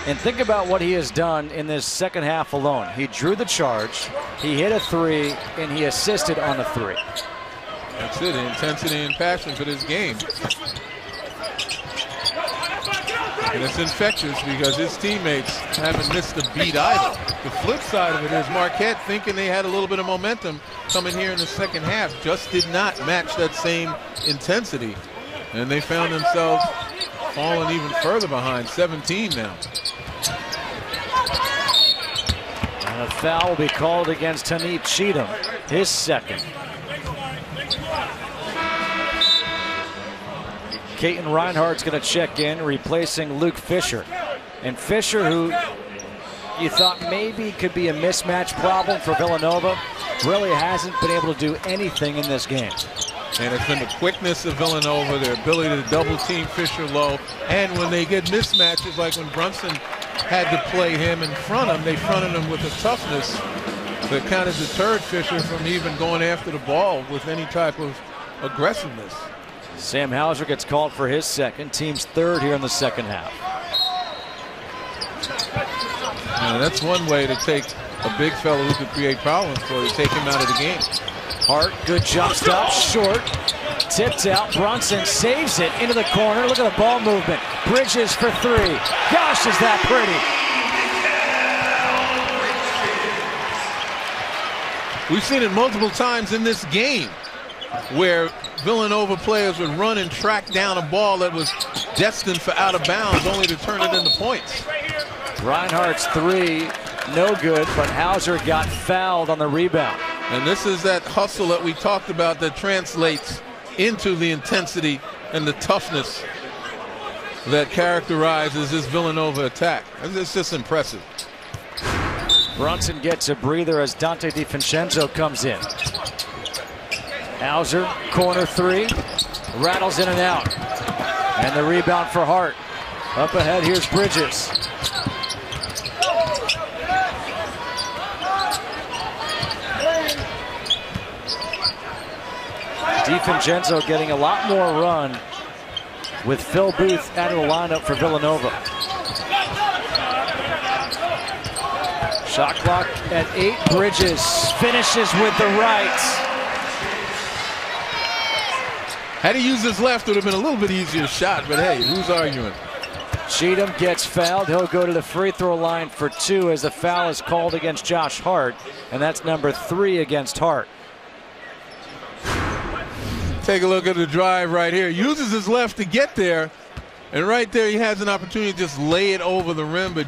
And think about what he has done in this second half alone. He drew the charge, he hit a 3, and he assisted on the 3. That's it, intensity and passion for this game. And it's infectious because his teammates haven't missed a beat either. The flip side of it is Marquette, thinking they had a little bit of momentum coming here in the second half, just did not match that same intensity. And they found themselves falling even further behind, 17 now. And a foul will be called against Tanit Cheatham, his second. Caton Reinhardt's going to check in, replacing Luke Fisher. And Fisher, who you thought maybe could be a mismatch problem for Villanova, really hasn't been able to do anything in this game. And it's been the quickness of Villanova, their ability to double team Fisher low. And when they get mismatches, like when Brunson had to play him in front of him, they fronted him with a toughness that kind of deterred Fisher from even going after the ball with any type of aggressiveness. Sam Hauser gets called for his second, team's third here in the second half. That's one way to take a big fellow who could create problems for you, take him out of the game. Hart, good jump stop, short, tipped out. Brunson saves it into the corner. Look at the ball movement. Bridges for three. Gosh, is that pretty. We've seen it multiple times in this game where Villanova players would run and track down a ball that was destined for out of bounds, only to turn it into points. Reinhardt's three, no good, but Hauser got fouled on the rebound. And this is that hustle that we talked about that translates into the intensity and the toughness that characterizes this Villanova attack. It's just impressive. Brunson gets a breather as Dante DiVincenzo comes in. Hauser, corner three, rattles in and out. And the rebound for Hart. Up ahead, here's Bridges. DiVincenzo getting a lot more run with Phil Booth out of the lineup for Villanova. Shot clock at 8. Bridges finishes with the right. Had he used his left, it would have been a little bit easier shot, but hey, who's arguing? Cheatham gets fouled. He'll go to the free throw line for 2 as the foul is called against Josh Hart, and that's number 3 against Hart. Take a look at the drive right here. Uses his left to get there, and right there he has an opportunity to just lay it over the rim, but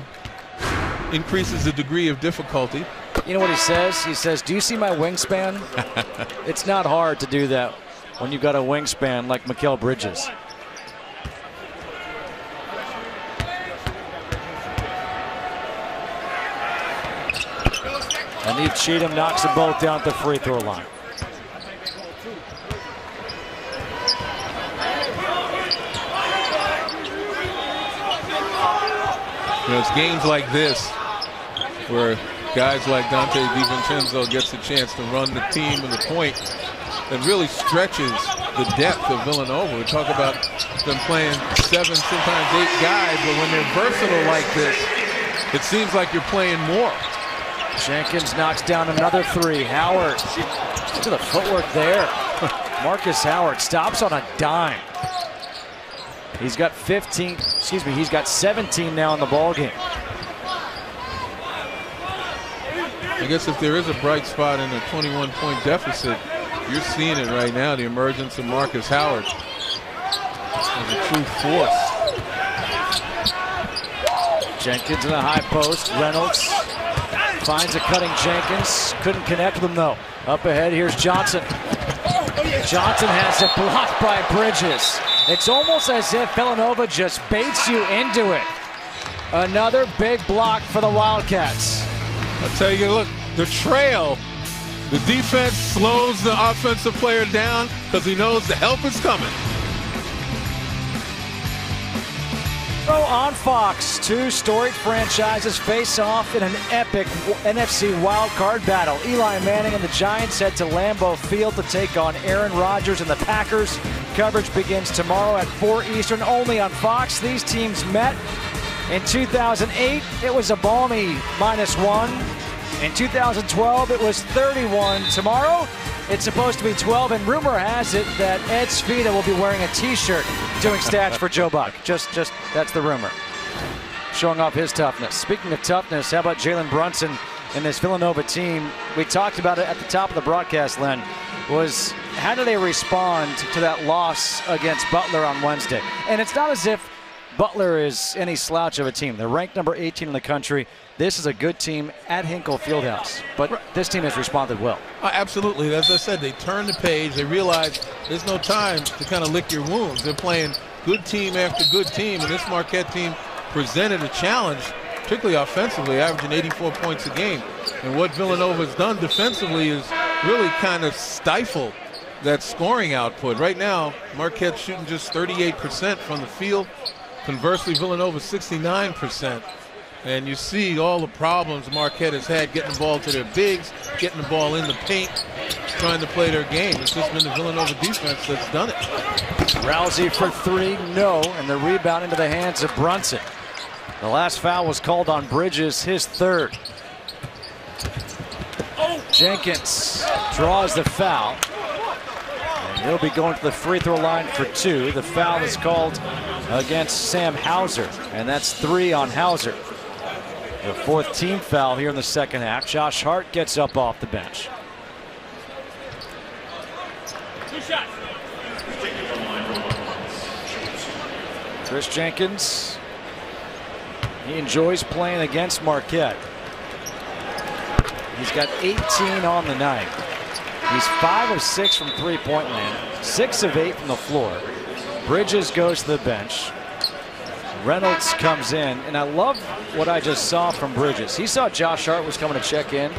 increases the degree of difficulty. You know what he says? He says, do you see my wingspan? It's not hard to do that when you've got a wingspan like Mikal Bridges. And Eve Cheatham knocks them both down at the free throw line. It's games like this where guys like Dante DiVincenzo gets a chance to run the team and the point that really stretches the depth of Villanova. We talk about them playing 7, sometimes 8 guys, but when they're versatile like this, it seems like you're playing more. Jenkins knocks down another 3. Howard, look at the footwork there. Marcus Howard stops on a dime. He's got 15, excuse me, he's got 17 now in the ball game. I guess if there is a bright spot in a 21-point deficit, you're seeing it right now, the emergence of Marcus Howard as a true force. Jenkins in the high post. Reynolds finds a cutting Jenkins. Couldn't connect with him though. Up ahead, here's Johnson. Johnson has it blocked by Bridges. It's almost as if Villanova just baits you into it. Another big block for the Wildcats. I'll tell you, look, the trail, the defense slows the offensive player down because he knows the help is coming. On Fox, 2 storied franchises face off in an epic NFC wildcard battle. Eli Manning and the Giants head to Lambeau Field to take on Aaron Rodgers and the Packers. Coverage begins tomorrow at 4 Eastern, only on Fox. These teams met in 2008. It was a balmy -1. In 2012, it was 31. Tomorrow, it's supposed to be 12, and rumor has it that Ed Svita will be wearing a T-shirt doing stats for Joe Buck. Just that's the rumor. Showing off his toughness. Speaking of toughness, how about Jalen Brunson and this Villanova team? We talked about it at the top of the broadcast, Len, was how do they respond to that loss against Butler on Wednesday? And it's not as if Butler is any slouch of a team. They're ranked number 18 in the country. This is a good team at Hinkle Fieldhouse, but this team has responded well. Absolutely. As I said, they turn the page. They realize there's no time to kind of lick your wounds. They're playing good team after good team, and this Marquette team presented a challenge, particularly offensively, averaging 84 points a game. And what Villanova has done defensively is really kind of stifle that scoring output. Right now, Marquette's shooting just 38% from the field. Conversely, Villanova 69%. And you see all the problems Marquette has had getting the ball to their bigs, getting the ball in the paint, trying to play their game. It's just been the Villanova defense that's done it. Rousey for three, no, and the rebound into the hands of Brunson. The last foul was called on Bridges, his third. Jenkins draws the foul. And he'll be going to the free throw line for two. The foul is called against Sam Hauser, and that's 3 on Hauser. The 4th team foul here in the second half. Josh Hart gets up off the bench. Chris Jenkins, he enjoys playing against Marquette. He's got 18 on the night. He's 5 of 6 from three-point land, 6 of 8 from the floor. Bridges goes to the bench. Reynolds comes in, and I love what I just saw from Bridges. He saw Josh Hart was coming to check in,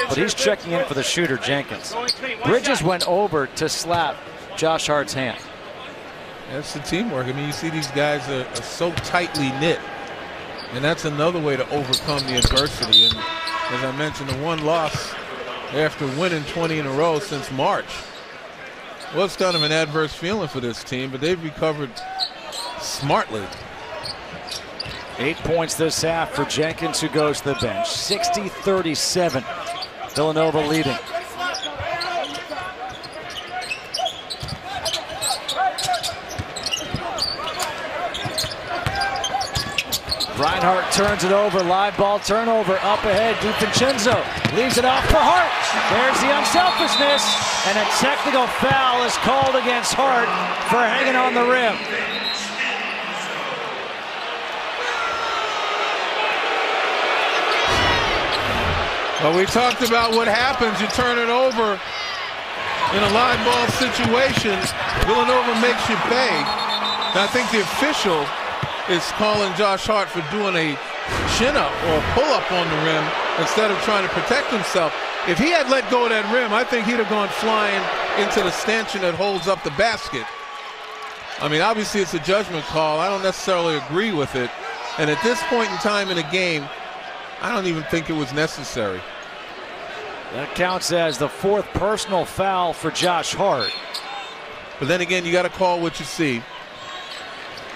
but he's checking in for the shooter, Jenkins. Bridges went over to slap Josh Hart's hand. That's the teamwork. I mean, you see these guys are so tightly knit, and that's another way to overcome the adversity. And as I mentioned, the one loss after winning 20 in a row since March was kind of an adverse feeling for this team, but they've recovered smartly. 8 points this half for Jenkins, who goes to the bench. 60-37. Villanova leading. Reinhardt turns it over. Live ball turnover. Up ahead. DiVincenzo leaves it off for Hart. There's the unselfishness. And a technical foul is called against Hart for hanging on the rim. Well, we talked about what happens. You turn it over in a live ball situation. Villanova makes you pay. And I think the official is calling Josh Hart for doing a chin-up or pull-up on the rim instead of trying to protect himself. If he had let go of that rim, I think he'd have gone flying into the stanchion that holds up the basket. I mean, obviously it's a judgment call. I don't necessarily agree with it. And at this point in time in the game, I don't even think it was necessary. That counts as the 4th personal foul for Josh Hart. But then again, you got to call what you see.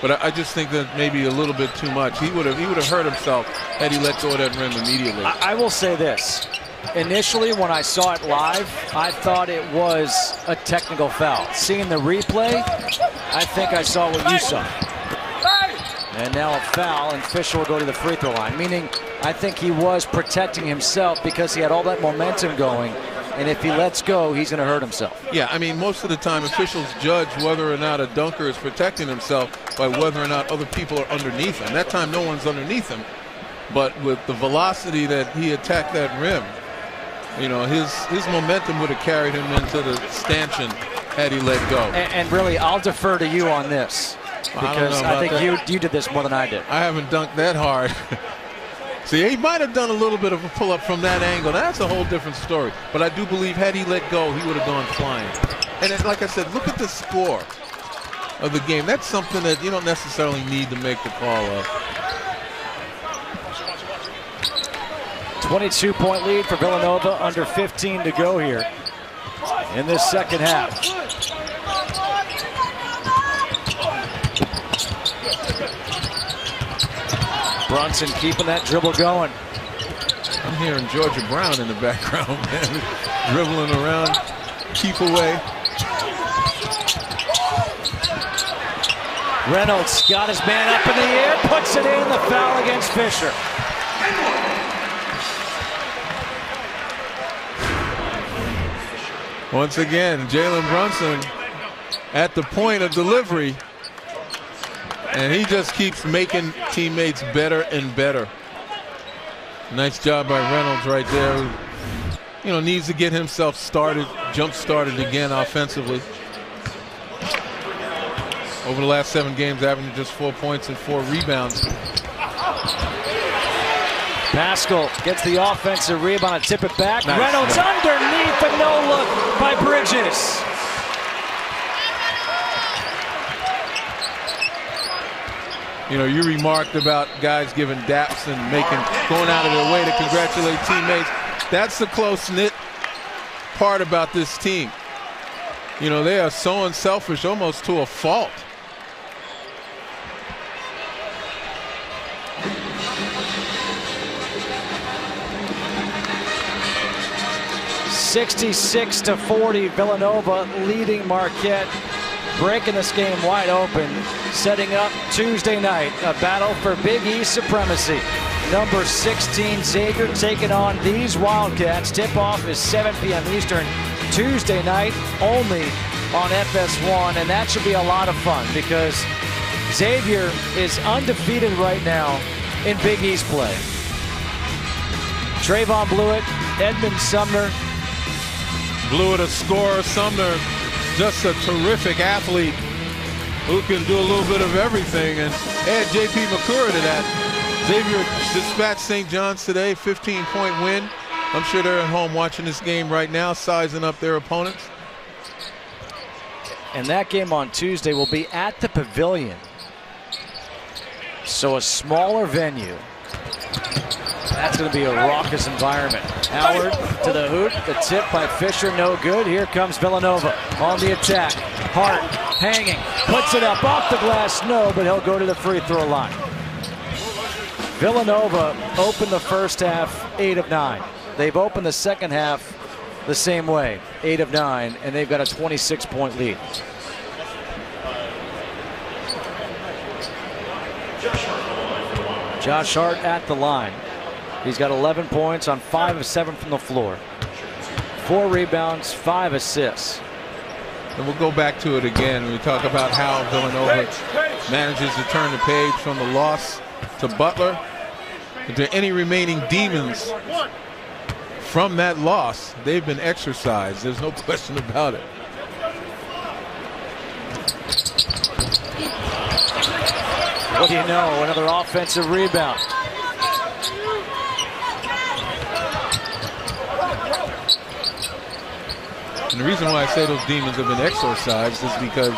But I just think that maybe a little bit too much. He would have hurt himself had he let go of that rim immediately. I will say this. Initially, when I saw it live, I thought it was a technical foul. Seeing the replay, I think I saw what you saw. And now a foul, and Fisher will go to the free throw line. Meaning, I think he was protecting himself because he had all that momentum going. And if he lets go, he's going to hurt himself. Yeah, I mean, most of the time officials judge whether or not a dunker is protecting himself by whether or not other people are underneath him. That time, no one's underneath him. But with the velocity that he attacked that rim, you know, his momentum would have carried him into the stanchion had he let go. And really, I'll defer to you on this. Because I think you did this more than I did. I haven't dunked that hard. See, he might have done a little bit of a pull-up from that angle. That's a whole different story. But I do believe had he let go, he would have gone flying. And then, like I said, look at the score of the game. That's something that you don't necessarily need to make the call of. 22-point lead for Villanova, under 15 to go here in this second half. Brunson keeping that dribble going. I'm hearing Georgia Brown in the background, man. Dribbling around, keep away. Reynolds got his man up in the air, puts it in, the foul against Fisher. Once again, Jalen Brunson at the point of delivery. And he just keeps making teammates better and better. Nice job by Reynolds right there. You know, needs to get himself started, jump-started again offensively. Over the last 7 games, averaging just 4 points and 4 rebounds. Pascal gets the offensive rebound and tip it back. Nice. Reynolds underneath, a no-look by Bridges. You know, you remarked about guys giving daps and going out of their way to congratulate teammates. That's the close-knit part about this team. You know, they are so unselfish almost to a fault. (66-40), Villanova leading Marquette, breaking this game wide open, setting up Tuesday night, a battle for Big East supremacy. Number 16 Xavier taking on these Wildcats. Tip-off is 7 p.m. Eastern, Tuesday night, only on FS1, and that should be a lot of fun because Xavier is undefeated right now in Big East play. Trayvon Blewett, Edmund Sumner. Blewett a scorer, Sumner just a terrific athlete who can do a little bit of everything, and add J.P. McClure to that. Xavier dispatched St. John's today, 15-point win. I'm sure they're at home watching this game right now, sizing up their opponents. And that game on Tuesday will be at the Pavilion. So a smaller venue. That's going to be a raucous environment. Howard to the hoop. The tip by Fisher, no good. Here comes Villanova on the attack. Hart hanging, puts it up off the glass, no, but he'll go to the free throw line. Villanova opened the first half 8 of 9. They've opened the second half the same way, 8 of 9, and they've got a 26-point lead. Josh Hart at the line. He's got 11 points on 5 of 7 from the floor. 4 rebounds, 5 assists. And we'll go back to it again. We talk about how Villanova manages to turn the page from the loss to Butler. If there are any remaining demons from that loss, they've been exercised. There's no question about it. What do you know? Another offensive rebound. And the reason why I say those demons have been exorcised is because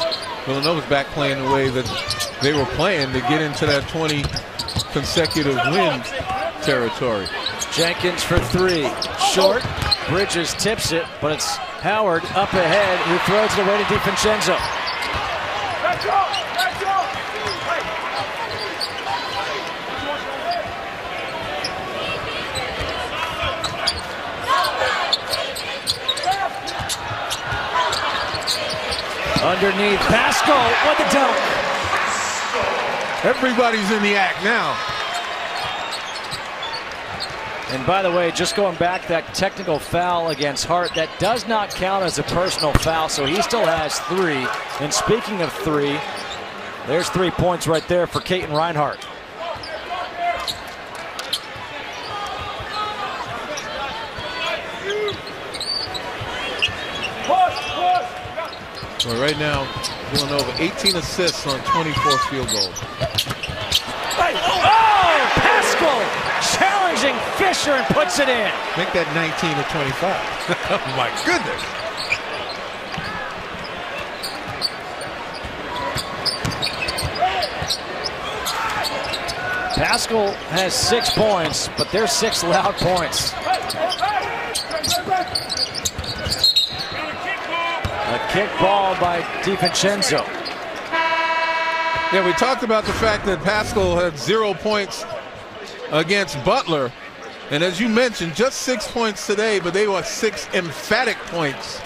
Villanova's back playing the way that they were playing to get into that 20 consecutive win territory. Jenkins for 3. Short. Bridges tips it, but it's Howard up ahead who throws it away to DiVincenzo. Underneath, Pascal with the dunk. Everybody's in the act now. And by the way, just going back, that technical foul against Hart, that does not count as a personal foul, so he still has 3. And speaking of 3, there's 3 points right there for Caton Reinhardt. Well, right now, Villanova 18 assists on 24 field goals. Oh, Pascal challenging Fisher and puts it in. Make that 19 to 25. Oh my goodness. Pascal has 6 points, but there's 6 loud points. A kick ball by DiVincenzo. Yeah, we talked about the fact that Pascal had 0 points against Butler. And as you mentioned, just 6 points today, but they were 6 emphatic points,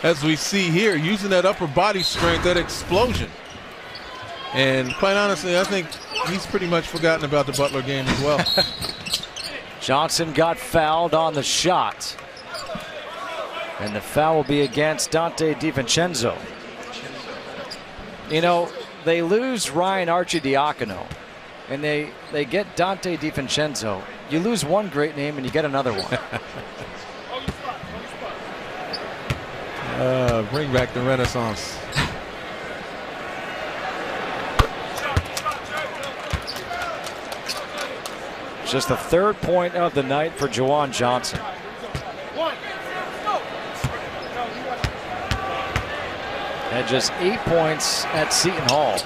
as we see here, using that upper body strength, that explosion. And quite honestly, I think he's pretty much forgotten about the Butler game as well. Johnson got fouled on the shot. And the foul will be against Dante DiVincenzo. You know, they lose Ryan Arcidiacono, and they get Dante DiVincenzo. You lose one great name and you get another one. Bring back the Renaissance. Just the 3rd point of the night for Juwan Johnson. Had just 8 points at Seton Hall.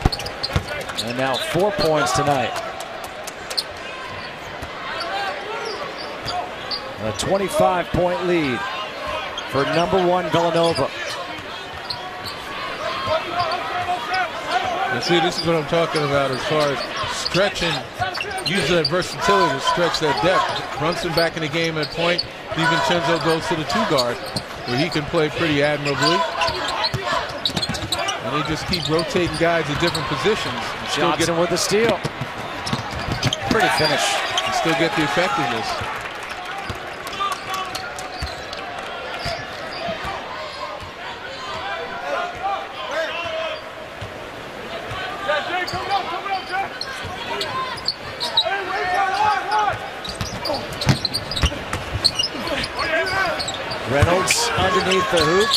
And now 4 points tonight. A 25-point lead for #1 Villanova. And see, this is what I'm talking about as far as stretching, using that versatility to stretch that depth. Brunson back in the game at point. DiVincenzo goes to the 2-guard, where he can play pretty admirably. And they just keep rotating guys at different positions. Johnson with the steal. Pretty finish. And still get the effectiveness. Reynolds underneath the hoop.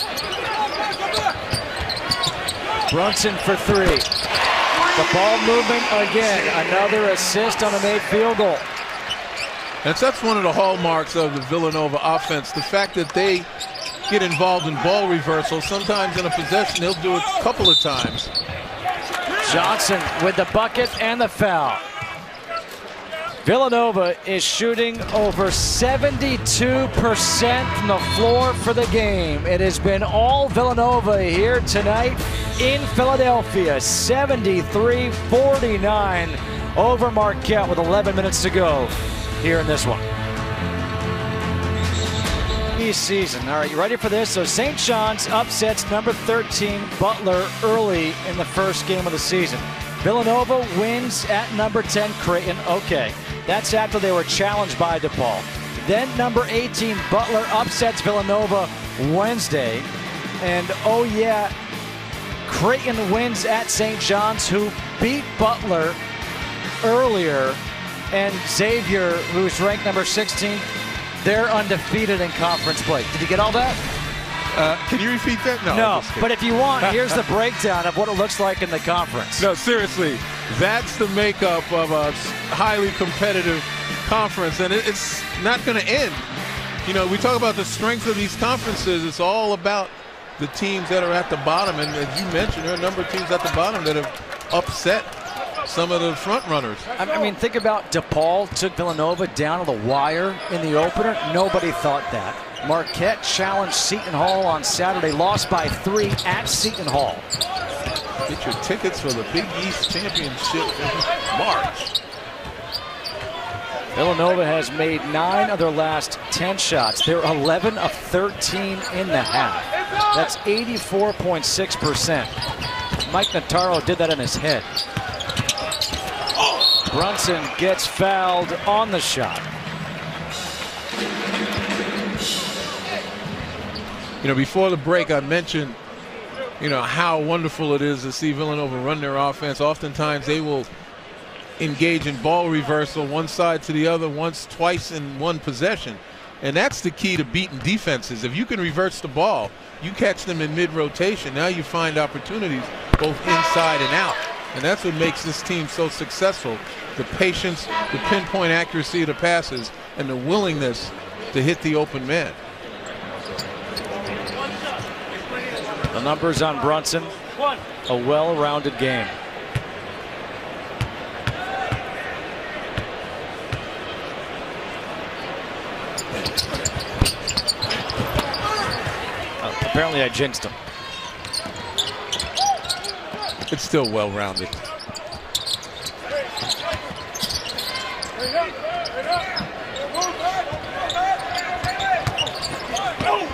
Brunson for 3. The ball movement again. Another assist on a made field goal. And so that's one of the hallmarks of the Villanova offense. The fact that they get involved in ball reversal. Sometimes in a possession, they'll do it a couple of times. Johnson with the bucket and the foul. Villanova is shooting over 72% from the floor for the game. It has been all Villanova here tonight in Philadelphia. 73-49 over Marquette with 11 minutes to go here in this one. East season. All right, you ready for this? So St. John's upsets #13 Butler early in the first game of the season. Villanova wins at #10 Creighton. Okay. That's after they were challenged by DePaul. Then #18 Butler upsets Villanova Wednesday. And oh yeah, Creighton wins at St. John's, who beat Butler earlier. And Xavier, who's ranked #16, they're undefeated in conference play. Did you get all that? Can you repeat that? No, but if you want, here's the breakdown of what it looks like in the conference. No, seriously, that's the makeup of a highly competitive conference, and it's not going to end. You know, we talk about the strength of these conferences. It's all about the teams that are at the bottom, and as you mentioned, there are a number of teams at the bottom that have upset some of the front runners. I mean, think about DePaul took Villanova down to the wire in the opener. Nobody thought that. Marquette challenged Seton Hall on Saturday, lost by 3 at Seton Hall. Get your tickets for the Big East Championship in March. Villanova has made 9 of their last 10 shots. They're 11 of 13 in the half. That's 84.6%. Mike Notaro did that in his head. Brunson gets fouled on the shot. You know, before the break, I mentioned, you know, how wonderful it is to see Villanova run their offense. Oftentimes, they will engage in ball reversal, one side to the other, twice in one possession. And that's the key to beating defenses. If you can reverse the ball, you catch them in mid-rotation. Now you find opportunities both inside and out. And that's what makes this team so successful. The patience, the pinpoint accuracy of the passes, and the willingness to hit the open man. The numbers on Brunson, a well-rounded game. Apparently I jinxed him. It's still well-rounded.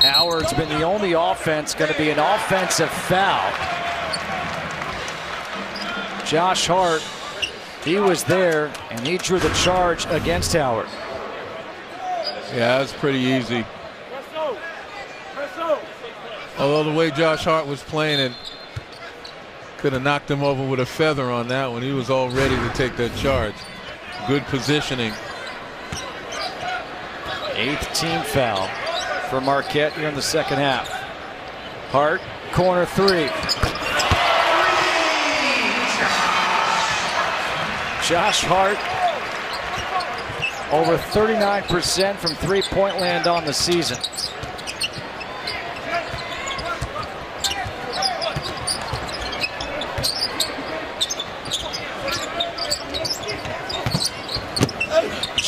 Howard's been the only offense going to be an offensive foul. Josh Hart, he was there, and he drew the charge against Howard. Yeah, that's pretty easy. Although the way Josh Hart was playing it, could have knocked him over with a feather on that one. He was all ready to take that charge. Good positioning. 8th team foul for Marquette here in the second half. Hart, corner 3. Josh Hart, over 39% from three-point land on the season.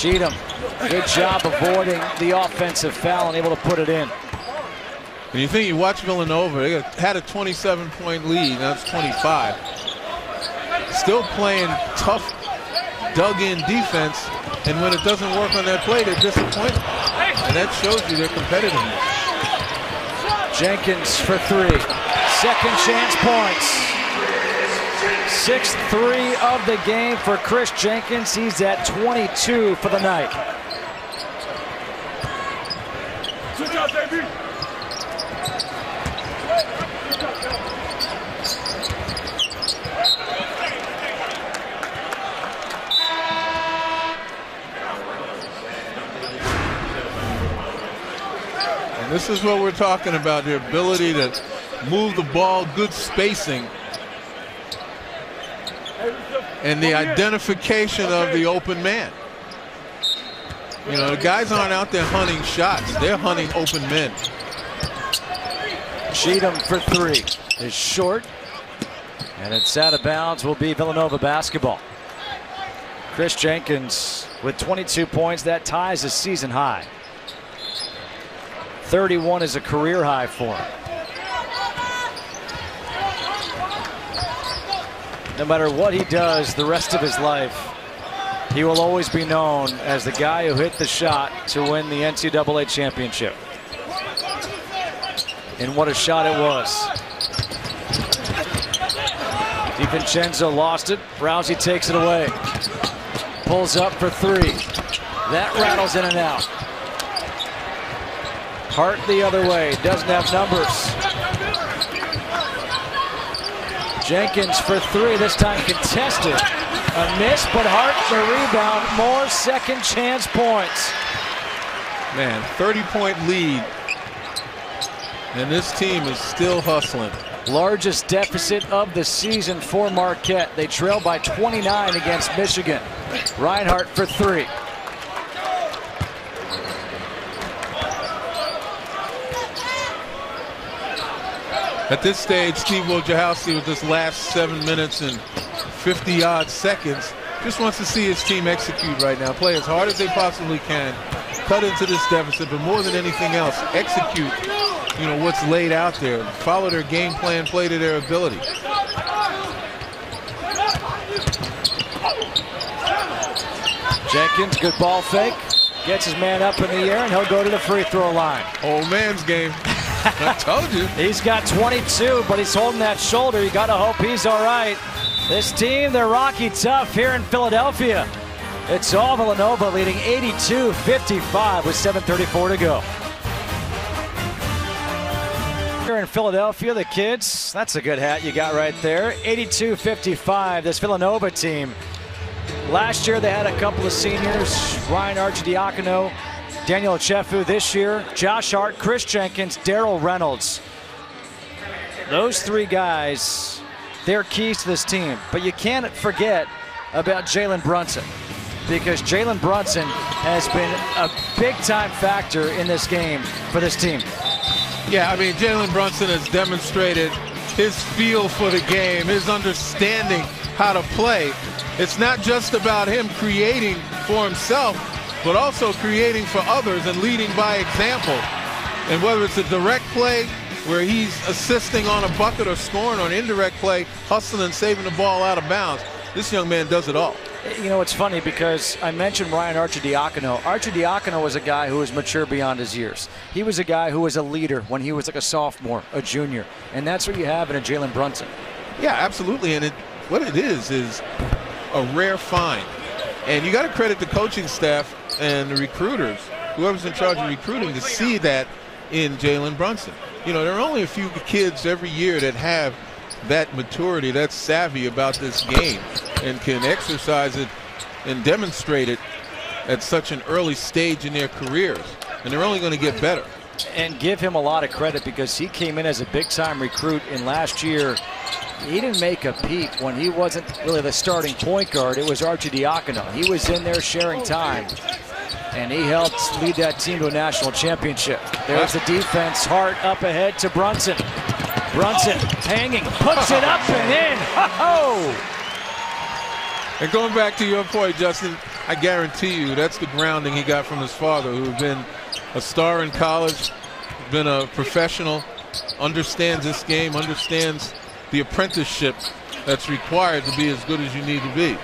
Cheatham, good job avoiding the offensive foul and able to put it in. And you think you watch Villanova, they had a 27-point lead, now it's 25. Still playing tough, dug-in defense, and when it doesn't work on that play, they're disappointed. And that shows you their competitiveness. Jenkins for three. Second chance points. 6th three of the game for Chris Jenkins. He's at 22 for the night. Good job, baby. And this is what we're talking about, their ability to move the ball, good spacing, and the identification of the open man. You know, the guys aren't out there hunting shots. They're hunting open men. Cheatham for three is short, and it's out of bounds. Will be Villanova basketball. Chris Jenkins with 22 points. That ties a season high. 31 is a career high for him. No matter what he does the rest of his life, he will always be known as the guy who hit the shot to win the NCAA championship. And what a shot it was. DiVincenzo lost it. Rousey takes it away. Pulls up for three. That rattles in and out. Hart the other way. Doesn't have numbers. Jenkins for three, this time contested. A miss, but Hart the rebound. More second chance points. Man, 30-point lead. And this team is still hustling. Largest deficit of the season for Marquette. They trail by 29 against Michigan. Reinhardt for three. At this stage, Steve Wojciechowski, with this last 7 minutes and 50-odd seconds, just wants to see his team execute right now. Play as hard as they possibly can, cut into this deficit, but more than anything else, execute, you know, what's laid out there. Follow their game plan, play to their ability. Jenkins, good ball fake. Gets his man up in the air, and he'll go to the free throw line. Old man's game. I told you. He's got 22, but he's holding that shoulder. You got to hope he's all right. This team, they're rocky tough here in Philadelphia. It's all Villanova leading 82-55 with 7:34 to go. Here in Philadelphia, the kids, that's a good hat you got right there. 82-55, this Villanova team. Last year they had a couple of seniors, Ryan Arcidiacono, Daniel Chefu. This year, Josh Hart, Chris Jenkins, Daryl Reynolds. Those three guys, they're keys to this team. But you can't forget about Jalen Brunson, because Jalen Brunson has been a big-time factor in this game for this team. Yeah, I mean, Jalen Brunson has demonstrated his feel for the game, his understanding how to play. It's not just about him creating for himself, but also creating for others and leading by example. And whether it's a direct play where he's assisting on a bucket or scoring on an indirect play, hustling and saving the ball out of bounds, this young man does it all. You know, it's funny because I mentioned Ryan Arcidiacono. Arcidiacono was a guy who was mature beyond his years. He was a guy who was a leader when he was like a sophomore, a junior. And that's what you have in a Jalen Brunson. Yeah, absolutely. And what it is a rare find. And you got to credit the coaching staff and the recruiters, whoever's in charge of recruiting, to see that in Jalen Brunson. You know, there are only a few kids every year that have that maturity, that savvy about this game, and can exercise it and demonstrate it at such an early stage in their careers. And they're only going to get better. And give him a lot of credit, because he came in as a big-time recruit, and last year he didn't make a peep when he wasn't really the starting point guard. It was Arcidiacono. He was in there sharing time, and he helped lead that team to a national championship. There's the defense. Hart up ahead to Brunson. Brunson hanging, puts it up and in. Ho-ho! And going back to your point, Justin, I guarantee you that's the grounding he got from his father, who had been a star in college, been a professional, understands this game, understands the apprenticeship that's required to be as good as you need to be.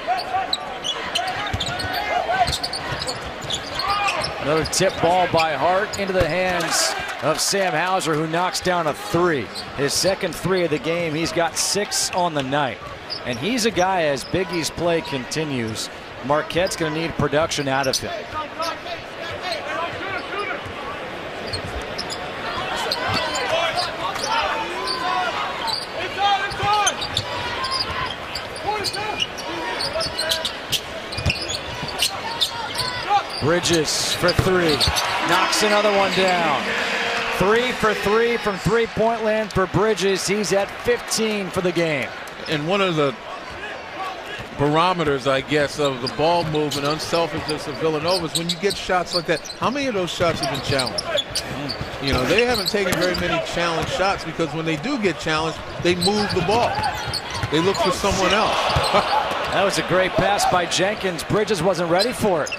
Another tip ball by Hart into the hands of Sam Hauser, who knocks down a 3. His second 3 of the game. He's got 6 on the night. And he's a guy, as Big East play continues, Marquette's going to need production out of him. Bridges for 3, knocks another one down. 3 for 3 from three-point land for Bridges. He's at 15 for the game. And one of the barometers, I guess, of the ball movement, unselfishness of Villanova is when you get shots like that. How many of those shots have been challenged? You know, they haven't taken very many challenge shots because when they do get challenged, they move the ball. They look for someone else. That was a great pass by Jenkins. Bridges wasn't ready for it.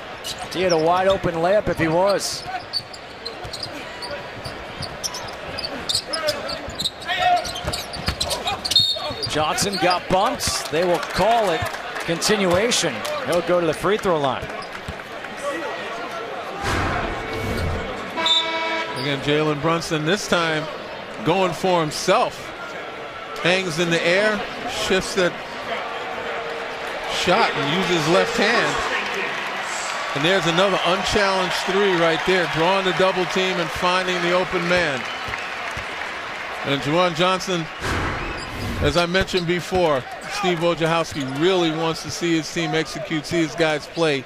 He had a wide open layup if he was. Johnson got bumped. They will call it continuation. He'll go to the free throw line. Again, Jalen Brunson this time going for himself. Hangs in the air, shifts that shot and uses left hand. And there's another unchallenged 3 right there, drawing the double team and finding the open man. And Juwan Johnson, as I mentioned before, Steve Wojciechowski really wants to see his team execute, see his guys play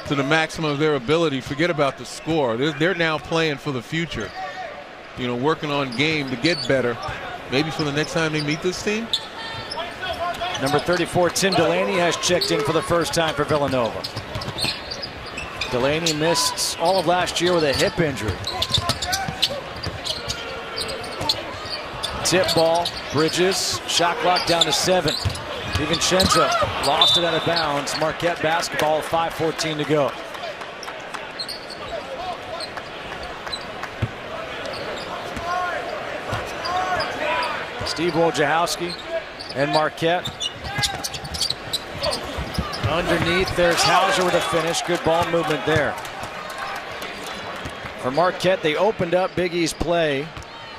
to the maximum of their ability. Forget about the score. They're now playing for the future. You know, working on game to get better. Maybe for the next time they meet this team. Number 34, Tim Delaney, has checked in for the first time for Villanova. Delaney missed all of last year with a hip injury. Tip ball, Bridges, shot clock down to 7. DiVincenzo lost it out of bounds. Marquette basketball, 5:14 to go. Steve Wojciechowski and Marquette. Underneath, there's Hauser with a finish. Good ball movement there. For Marquette, they opened up Big East play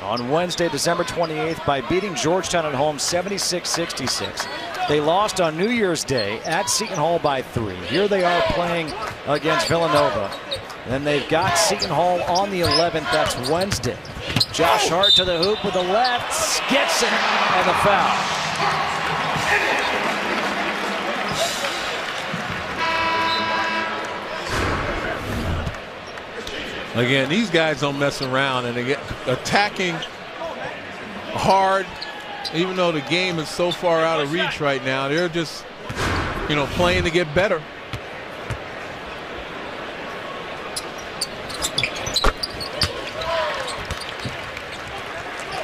on Wednesday, December 28th by beating Georgetown at home 76-66. They lost on New Year's Day at Seton Hall by 3. Here they are playing against Villanova. And then they've got Seton Hall on the 11th. That's Wednesday. Josh Hart to the hoop with the left. Gets it. And the foul. Again, these guys don't mess around, and they get attacking hard. Even though the game is so far out of reach right now, they're just, you know, playing to get better.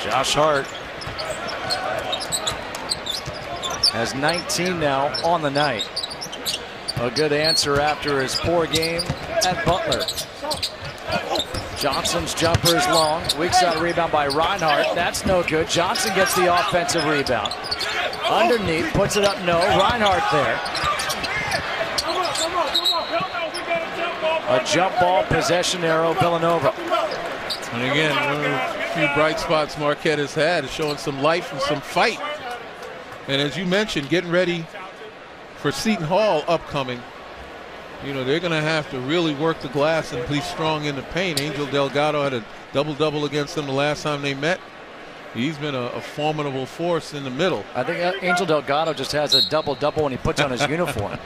Josh Hart has 19 now on the night. A good answer after his poor game at Butler. Johnson's jumper is long. Weak side rebound by Reinhardt. That's no good. Johnson gets the offensive rebound. Underneath, puts it up. No. Reinhardt there. A jump ball, possession arrow, Villanova. And again, one of the few bright spots Marquette has had is showing some life and some fight. And as you mentioned, getting ready for Seton Hall upcoming. You know, they're going to have to really work the glass and be strong in the paint. Angel Delgado had a double-double against them the last time they met. He's been a formidable force in the middle. I think Angel Delgado just has a double-double when he puts on his uniform.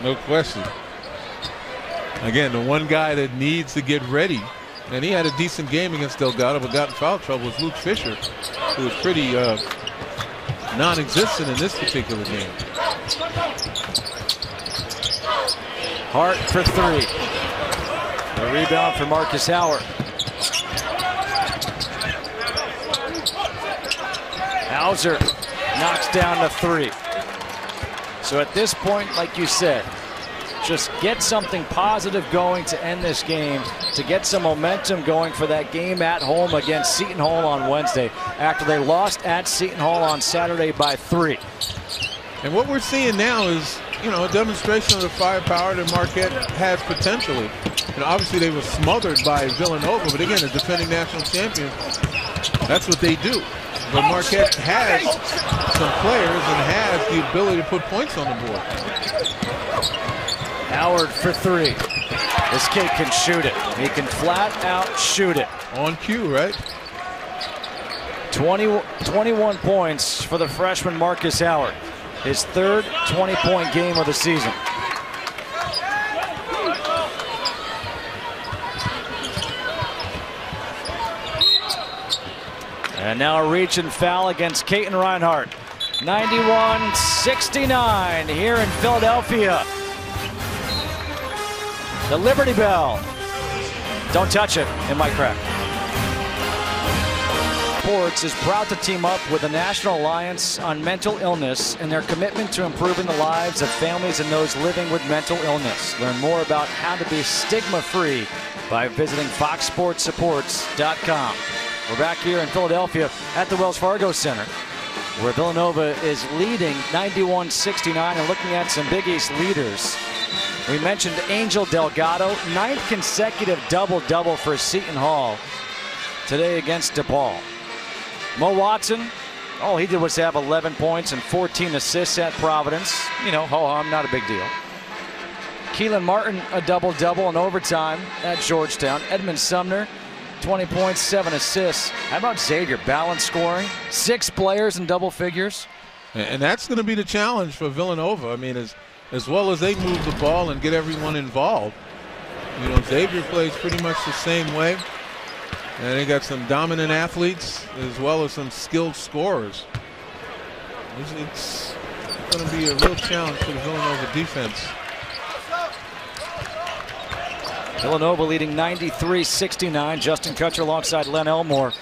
No question. Again, the one guy that needs to get ready, and he had a decent game against Delgado but got in foul trouble, was Luke Fisher, who was pretty non-existent in this particular game. Hart for 3. The rebound for Marcus Howard. Hauser knocks down to 3. So at this point, like you said, just get something positive going to end this game, to get some momentum going for that game at home against Seton Hall on Wednesday after they lost at Seton Hall on Saturday by 3. And what we're seeing now is, a demonstration of the firepower that Marquette has potentially. Obviously they were smothered by Villanova, but again, the defending national champion, that's what they do. But Marquette has some players and has the ability to put points on the board. Howard for 3. This kid can shoot it. He can flat out shoot it. On cue, right? 21 points for the freshman Marcus Howard. His third 20-point game of the season. And now a reach and foul against Caton Reinhardt. 91-69 here in Philadelphia. The Liberty Bell. Don't touch it, it might crack. Sports is proud to team up with the National Alliance on Mental Illness in their commitment to improving the lives of families and those living with mental illness. Learn more about how to be stigma-free by visiting foxsportsupports.com. We're back here in Philadelphia at the Wells Fargo Center, where Villanova is leading 91-69 and looking at some Big East leaders. We mentioned Angel Delgado, 9th consecutive double-double for Seton Hall today against DePaul. Mo Watson, all he did was have 11 points and 14 assists at Providence. Ho-hum, not a big deal. Keelan Martin, a double-double in overtime at Georgetown. Edmund Sumner, 20 points, 7 assists. How about Xavier? Balanced scoring, 6 players in double figures. And that's going to be the challenge for Villanova. I mean, as well as they move the ball and get everyone involved. Xavier plays pretty much the same way. And they got some dominant athletes as well as some skilled scorers. It's going to be a real challenge for the Villanova defense. Villanova leading 93-69. Justin Kutcher alongside Len Elmore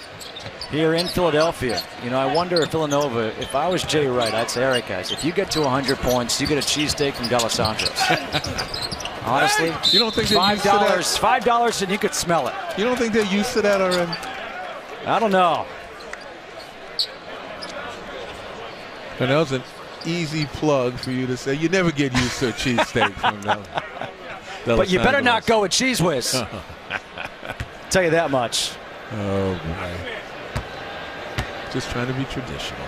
here in Philadelphia. I wonder if Villanova, if I was Jay Wright, I'd say, all right, guys, if you get to 100 points, you get a cheesesteak from D'Alessandro's. Honestly, you don't think $5 and you could smell it. You don't think they're used to that already? I don't know. And that was an easy plug for you to say. You never get used to a cheesesteak from them. But you better not go with Cheese Whiz. Tell you that much. Oh boy. Just trying to be traditional.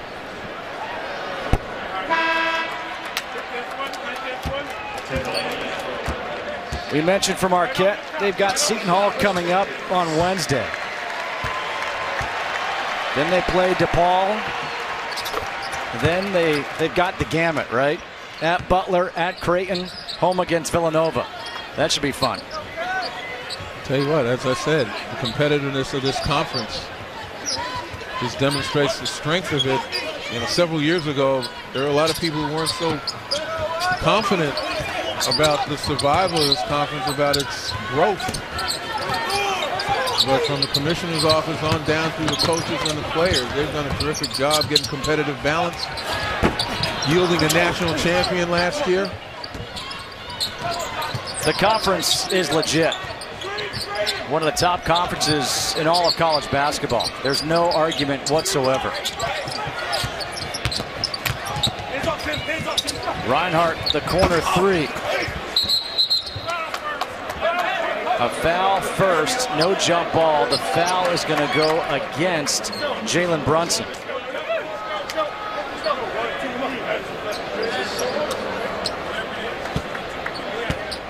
We mentioned for Marquette, they've got Seton Hall coming up on Wednesday. Then they play DePaul. Then they've got the gamut, right? At Butler, at Creighton, home against Villanova. That should be fun. Tell you what, as I said, the competitiveness of this conference just demonstrates the strength of it. Several years ago, there were a lot of people who weren't so confident about the survival of this conference, about its growth. But from the commissioner's office on down through the coaches and the players, they've done a terrific job getting competitive balance, yielding a national champion last year. The conference is legit. One of the top conferences in all of college basketball. There's no argument whatsoever. Reinhardt, the corner 3. A foul first, no jump ball. The foul is going to go against Jalen Brunson.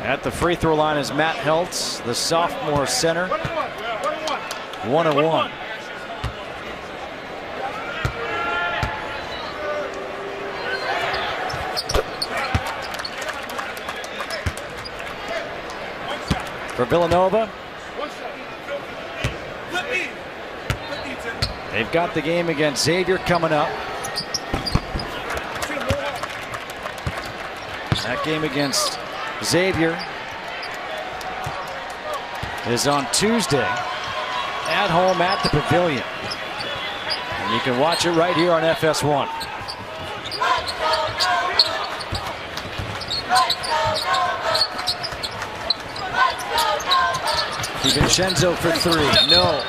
At the free throw line is Matt Heltz, the sophomore center. 1-1. For Villanova, they've got the game against Xavier coming up. That game against Xavier is on Tuesday at home at the Pavilion. And you can watch it right here on FS1. DiVincenzo for three. No.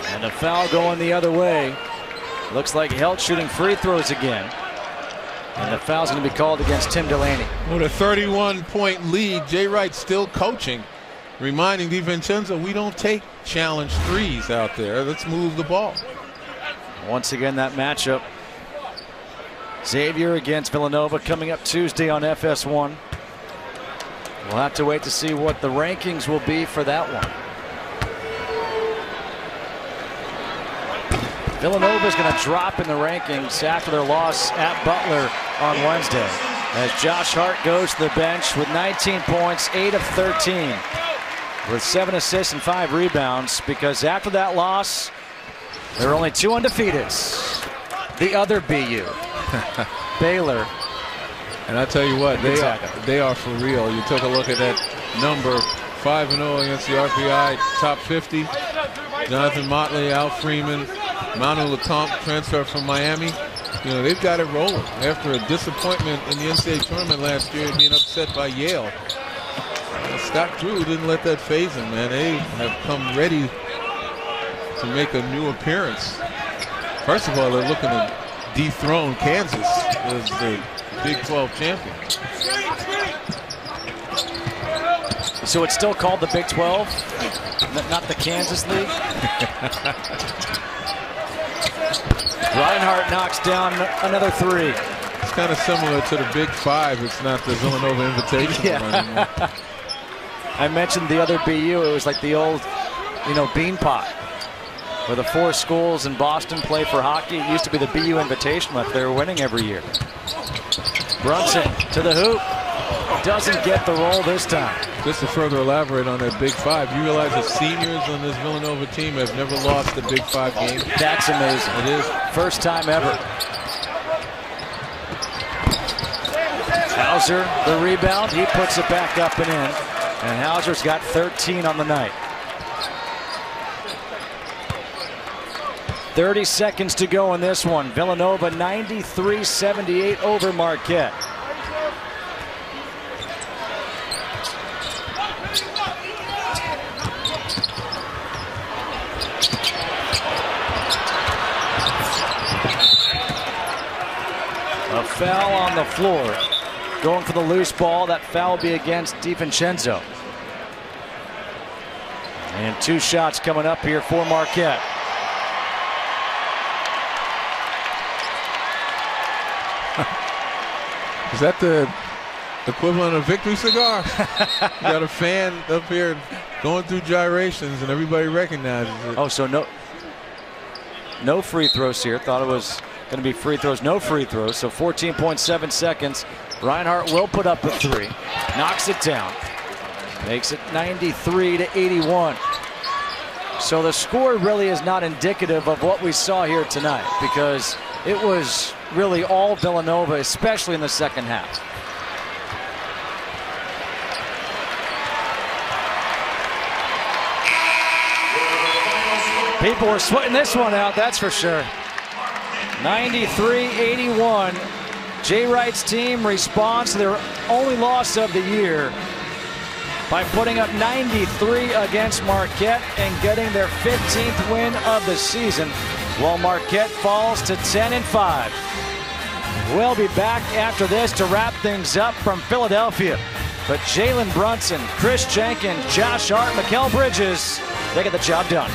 And a foul going the other way. Looks like Helt shooting free throws again. And the foul's going to be called against Tim Delaney. With a 31-point lead, Jay Wright still coaching, reminding DiVincenzo, we don't take challenge threes out there. Let's move the ball. Once again, that matchup. Xavier against Villanova coming up Tuesday on FS1. We'll have to wait to see what the rankings will be for that one. Villanova is going to drop in the rankings after their loss at Butler on Wednesday, as Josh Hart goes to the bench with 19 points, 8 of 13, with 7 assists and 5 rebounds, because after that loss, there are only 2 undefeateds. The other BU, Baylor. And I tell you what, they are for real. You took a look at that number, 5-0 against the RPI top 50. Jonathan Motley, Al Freeman, Manu Lecomte, transfer from Miami. You know, they've got it rolling after a disappointment in the NCAA tournament last year, being upset by Yale. Scott Drew didn't let that phase him, man. They have come ready to make a new appearance. First of all, they're looking to dethrone Kansas as the Big 12 champion. So it's still called the Big 12, not the Kansas League? Reinhardt knocks down another three. It's kind of similar to the Big 5. It's not the Villanova Invitational anymore. I mentioned the other BU. It was like the old, bean pot, where the 4 schools in Boston play for hockey. It used to be the BU Invitational if they were winning every year. Brunson to the hoop. Doesn't get the roll this time. Just to further elaborate on that Big 5, you realize the seniors on this Villanova team have never lost a Big 5 game? That's amazing. It is. First time ever. Hauser, the rebound. He puts it back up and in. And Hauser's got 13 on the night. 30 seconds to go in this one. Villanova 93-78 over Marquette. A foul on the floor. Going for the loose ball. That foul will be against DiVincenzo. And 2 shots coming up here for Marquette. Is that the equivalent of victory cigar? You got a fan up here going through gyrations and everybody recognizes it. Oh, so no free throws here. Thought it was going to be free throws. No free throws. So 14.7 seconds. Reinhardt will put up a 3. Knocks it down. Makes it 93-81. So the score really is not indicative of what we saw here tonight, because it was really all Villanova, especially in the second half. People were sweating this one out, that's for sure. 93-81. Jay Wright's team responds to their only loss of the year by putting up 93 against Marquette and getting their 15th win of the season, while Marquette falls to 10-5. We'll be back after this to wrap things up from Philadelphia. But Jalen Brunson, Chris Jenkins, Josh Hart, Mikal Bridges, they get the job done.